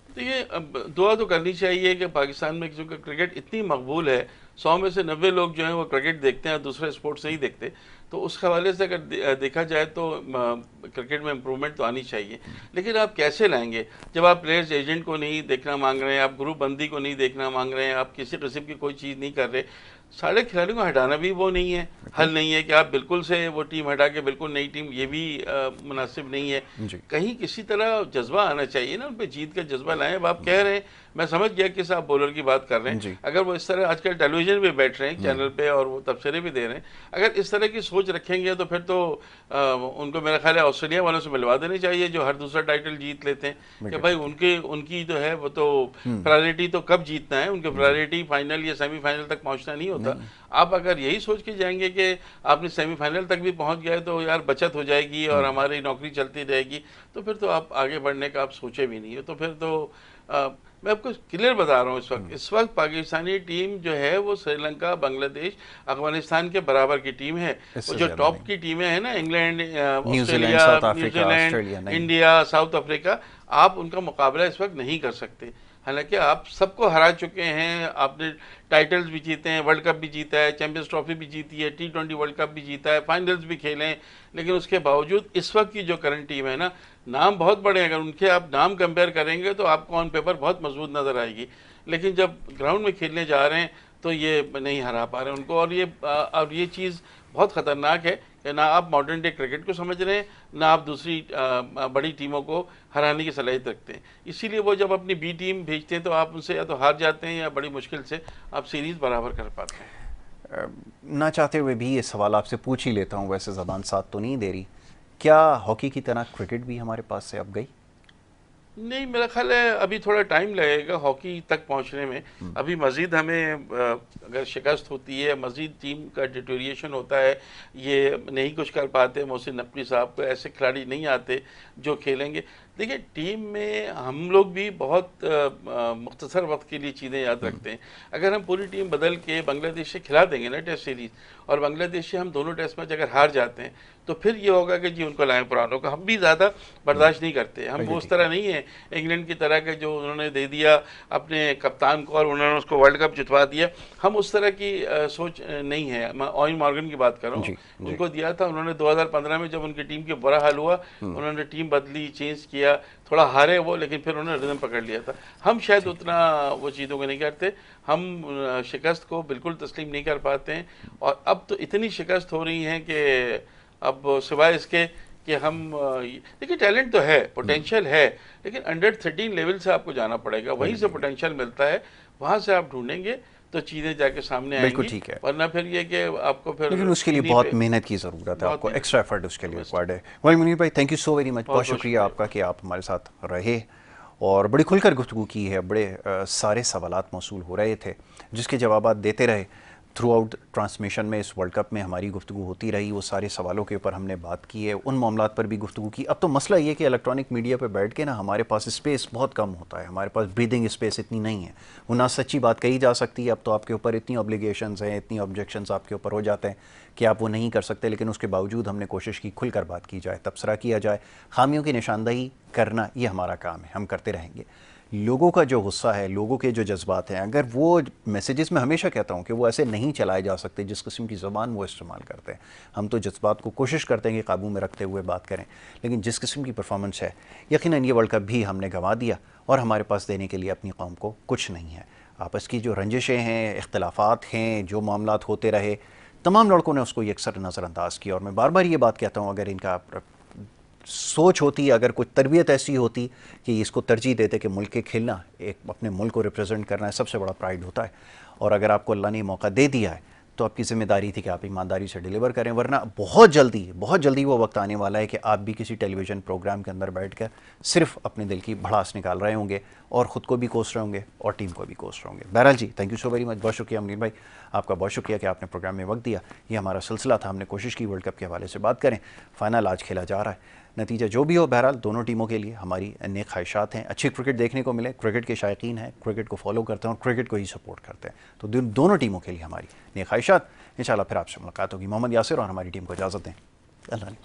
तो ये दुआ तो करनी चाहिए कि पाकिस्तान में क्योंकि क्रिकेट इतनी मकबूल है, 100 में से 90 लोग जो हैं वो क्रिकेट देखते हैं, दूसरे स्पोर्ट्स नहीं देखते, तो उस हवाले से अगर देखा जाए तो क्रिकेट में इम्प्रूवमेंट तो आनी चाहिए। लेकिन आप कैसे लाएंगे जब आप प्लेयर्स एजेंट को नहीं देखना मांग रहे हैं, आप ग्रुप बंदी को नहीं देखना मांग रहे हैं, आप किसी किस्म की कोई चीज़ नहीं कर रहे। सारे खिलाड़ियों को हटाना भी वो नहीं है, हल नहीं है कि आप बिल्कुल से वो टीम हटा के बिल्कुल नई टीम, ये भी मुनासिब नहीं है। कहीं किसी तरह जज्बा आना चाहिए ना, उन पर जीत का जज्बा लाएं। अब आप कह रहे हैं, मैं समझ गया किस आप बॉलर की बात कर रहे हैं, अगर वो इस तरह आजकल टेलीविजन पे बैठ रहे हैं चैनल पे और वो तबसरे भी दे रहे हैं, अगर इस तरह की सोच रखेंगे तो फिर तो उनको मेरा ख्याल है ऑस्ट्रेलिया वालों से मिलवा देनी चाहिए जो हर दूसरा टाइटल जीत लेते हैं, कि भाई उनकी जो है वो तो प्रायोरिटी तो कब जीतना है, उनकी प्रायोरिटी फाइनल या सेमीफाइनल तक पहुंचना नहीं होता। आप अगर यही सोच के जाएंगे कि आपने सेमीफाइनल तक भी पहुंच गए तो यार बचत हो जाएगी और हमारी नौकरी चलती रहेगी, तो फिर तो आप आगे बढ़ने का आप सोचे भी नहीं हो। तो फिर तो मैं आपको क्लियर बता रहा हूँ, इस वक्त पाकिस्तानी टीम जो है वो श्रीलंका, बांग्लादेश, अफगानिस्तान के बराबर की टीम है। वो जो टॉप की टीमें हैं ना, England, Australia, New Zealand, India, south Africa, आप उनका मुकाबला इस वक्त नहीं कर सकते। हालांकि आप सबको हरा चुके हैं, आपने टाइटल्स भी जीते हैं, वर्ल्ड कप भी जीता है, चैंपियंस ट्रॉफी भी जीती है, T20 वर्ल्ड कप भी जीता है, फाइनल्स भी खेले हैं, लेकिन उसके बावजूद इस वक्त की जो करंट टीम है ना, नाम बहुत बड़े हैं, अगर उनके आप नाम कंपेयर करेंगे तो आपको ऑन पेपर बहुत मजबूत नज़र आएगी, लेकिन जब ग्राउंड में खेलने जा रहे हैं तो ये नहीं हरा पा रहे हैं उनको। और ये चीज़ बहुत ख़तरनाक है कि ना आप मॉडर्न डे क्रिकेट को समझ रहे हैं, ना आप दूसरी बड़ी टीमों को हराने की सलाहियत रखते हैं। इसीलिए वो जब अपनी बी टीम भेजते हैं तो आप उनसे या तो हार जाते हैं या बड़ी मुश्किल से आप सीरीज़ बराबर कर पाते हैं। ना चाहते हुए भी ये सवाल आपसे पूछ ही लेता हूँ, वैसे ज़बान साथ तो नहीं दे रही, क्या हॉकी की तरह क्रिकेट भी हमारे पास से अब गई? नहीं, मेरा ख्याल है अभी थोड़ा टाइम लगेगा हॉकी तक पहुंचने में। अभी मज़ीद हमें अगर शिकस्त होती है, मज़ीद टीम का डिटोरिएशन होता है, ये नहीं कुछ कर पाते, मोहसिन नकवी साहब को ऐसे खिलाड़ी नहीं आते जो खेलेंगे। देखिए टीम में हम लोग भी बहुत मुख्तसर वक्त के लिए चीज़ें याद रखते हैं। अगर हम पूरी टीम बदल के बांग्लादेश से खिला देंगे ना टेस्ट सीरीज़, और बांग्लादेश से हम दोनों टेस्ट मैच अगर हार जाते हैं तो फिर ये होगा कि जी उनको लाएं पुरानों को। हम भी ज़्यादा बर्दाश्त नहीं करते, हम वो उस तरह नहीं है इंग्लैंड की तरह के जो उन्होंने दे दिया अपने कप्तान को और उन्होंने उसको वर्ल्ड कप जितवा दिया। हम उस तरह की सोच नहीं है। मैं ऑयन मॉर्गन की बात कर रहा हूँ, उनको दिया था उन्होंने 2015 में, जब उनकी टीम के बुरा हाल हुआ उन्होंने टीम बदली, चेंज किया, थोड़ा हारे वो, लेकिन फिर उन्होंने रिदम पकड़ लिया था। हम शायद उतना वो चीज़ों को नहीं करते, हम शिकस्त को बिल्कुल तस्लीम नहीं कर पाते हैं। और अब तो इतनी शिकस्त हो रही है कि अब सिवाय इसके कि हम देखिए टैलेंट तो है, पोटेंशियल है, लेकिन अंडर 13 लेवल से आपको जाना पड़ेगा, वहीं से पोटेंशियल मिलता है, वहाँ से आप ढूंढेंगे तो चीज़ें जाके सामने आएंगी। ठीक है, वरना फिर ये कि आपको फिर, लेकिन उसके लिए बहुत मेहनत की ज़रूरत है, आपको एक्स्ट्रा एफर्ट उसके लिए रिक्वायर्ड है। वही मुनीर भाई, thank you so very much, बहुत शुक्रिया आपका कि आप हमारे साथ रहे और बड़ी खुलकर गुफ्तगू की है, बड़े सारे सवालात मौसूल हो रहे थे जिसके जवाबात देते रहे। थ्रू आउट ट्रांसमिशन में इस वर्ल्ड कप में हमारी गुफ्तगू होती रही, वो सारे सवालों के ऊपर हमने बात की है, उन मामलात पर भी गुफ्तगू की। अब तो मसला ये कि इलेक्ट्रॉनिक मीडिया पर बैठ के ना हमारे पास स्पेस बहुत कम होता है, हमारे पास ब्रीदिंग स्पेस इतनी नहीं है, वो ना सच्ची बात कही जा सकती है। अब तो आपके ऊपर इतनी ऑब्लिगेशंस हैं, इतनी ऑब्जेक्शंस आपके ऊपर हो जाते हैं कि आप वो नहीं कर सकते, लेकिन उसके बावजूद हमने कोशिश की खुलकर बात की जाए, तबसरा किया जाए, खामियों की निशानदही करना ये हमारा काम है, हम करते रहेंगे। लोगों का जो गुस्सा है, लोगों के जो जज्बात हैं, अगर वो मैसेजेस में हमेशा कहता हूँ कि वो ऐसे नहीं चलाए जा सकते जिस किस्म की ज़बान वो इस्तेमाल करते हैं। हम तो जज्बात को कोशिश करते हैं कि काबू में रखते हुए बात करें, लेकिन जिस किस्म की परफॉर्मेंस है, यकीनन ये वर्ल्ड कप भी हमने गंवा दिया और हमारे पास देने के लिए अपनी कौम को कुछ नहीं है। आपस की जो रंजिशें हैं, इख्तलाफात हैं, जो मामलात होते रहे, तमाम लड़कों ने उसको यकसर नज़रअंदाज किया। और मैं बार बार ये बात कहता हूँ, अगर इनका सोच होती, अगर कुछ तरबियत ऐसी होती कि इसको तरजीह देते कि मुल्क के खेलना, एक अपने मुल्क को रिप्रेजेंट करना है, सबसे बड़ा प्राइड होता है। और अगर आपको अल्लाह ने मौका दे दिया है तो आपकी ज़िम्मेदारी थी कि आप ईमानदारी से डिलीवर करें, वरना बहुत जल्दी वो वक्त आने वाला है कि आप भी किसी टेलीविज़न प्रोग्राम के अंदर बैठ कर सिर्फ अपने दिल की भड़ास निकाल रहे होंगे और ख़ुद को भी कोस रहे होंगे और टीम को भी कोस रहे होंगे। बहरहाल जी, thank you so very much, बहुत शुक्रिया मुनीर भाई, आपका बहुत शुक्रिया कि आपने प्रोग्राम में वक्त दिया। ये हमारा सिलसिला था, हमने कोशिश की वर्ल्ड कप के हवाले से बात करें। फ़ाइनल आज खेला जा रहा है, नतीजा जो भी हो, बहरहाल दोनों टीमों के लिए हमारी नेक ख्वाहिशात हैं, अच्छी क्रिकेट देखने को मिले, क्रिकेट के शायकीन हैं, क्रिकेट को फॉलो करते हैं और क्रिकेट को ही सपोर्ट करते हैं। तो दोनों टीमों के लिए हमारी नेक ख्वाहिशात। इंशाल्लाह फिर आपसे मुलाकात होगी। मोहम्मद यासिर और हमारी टीम को इजाज़त दें। अल्लाह ने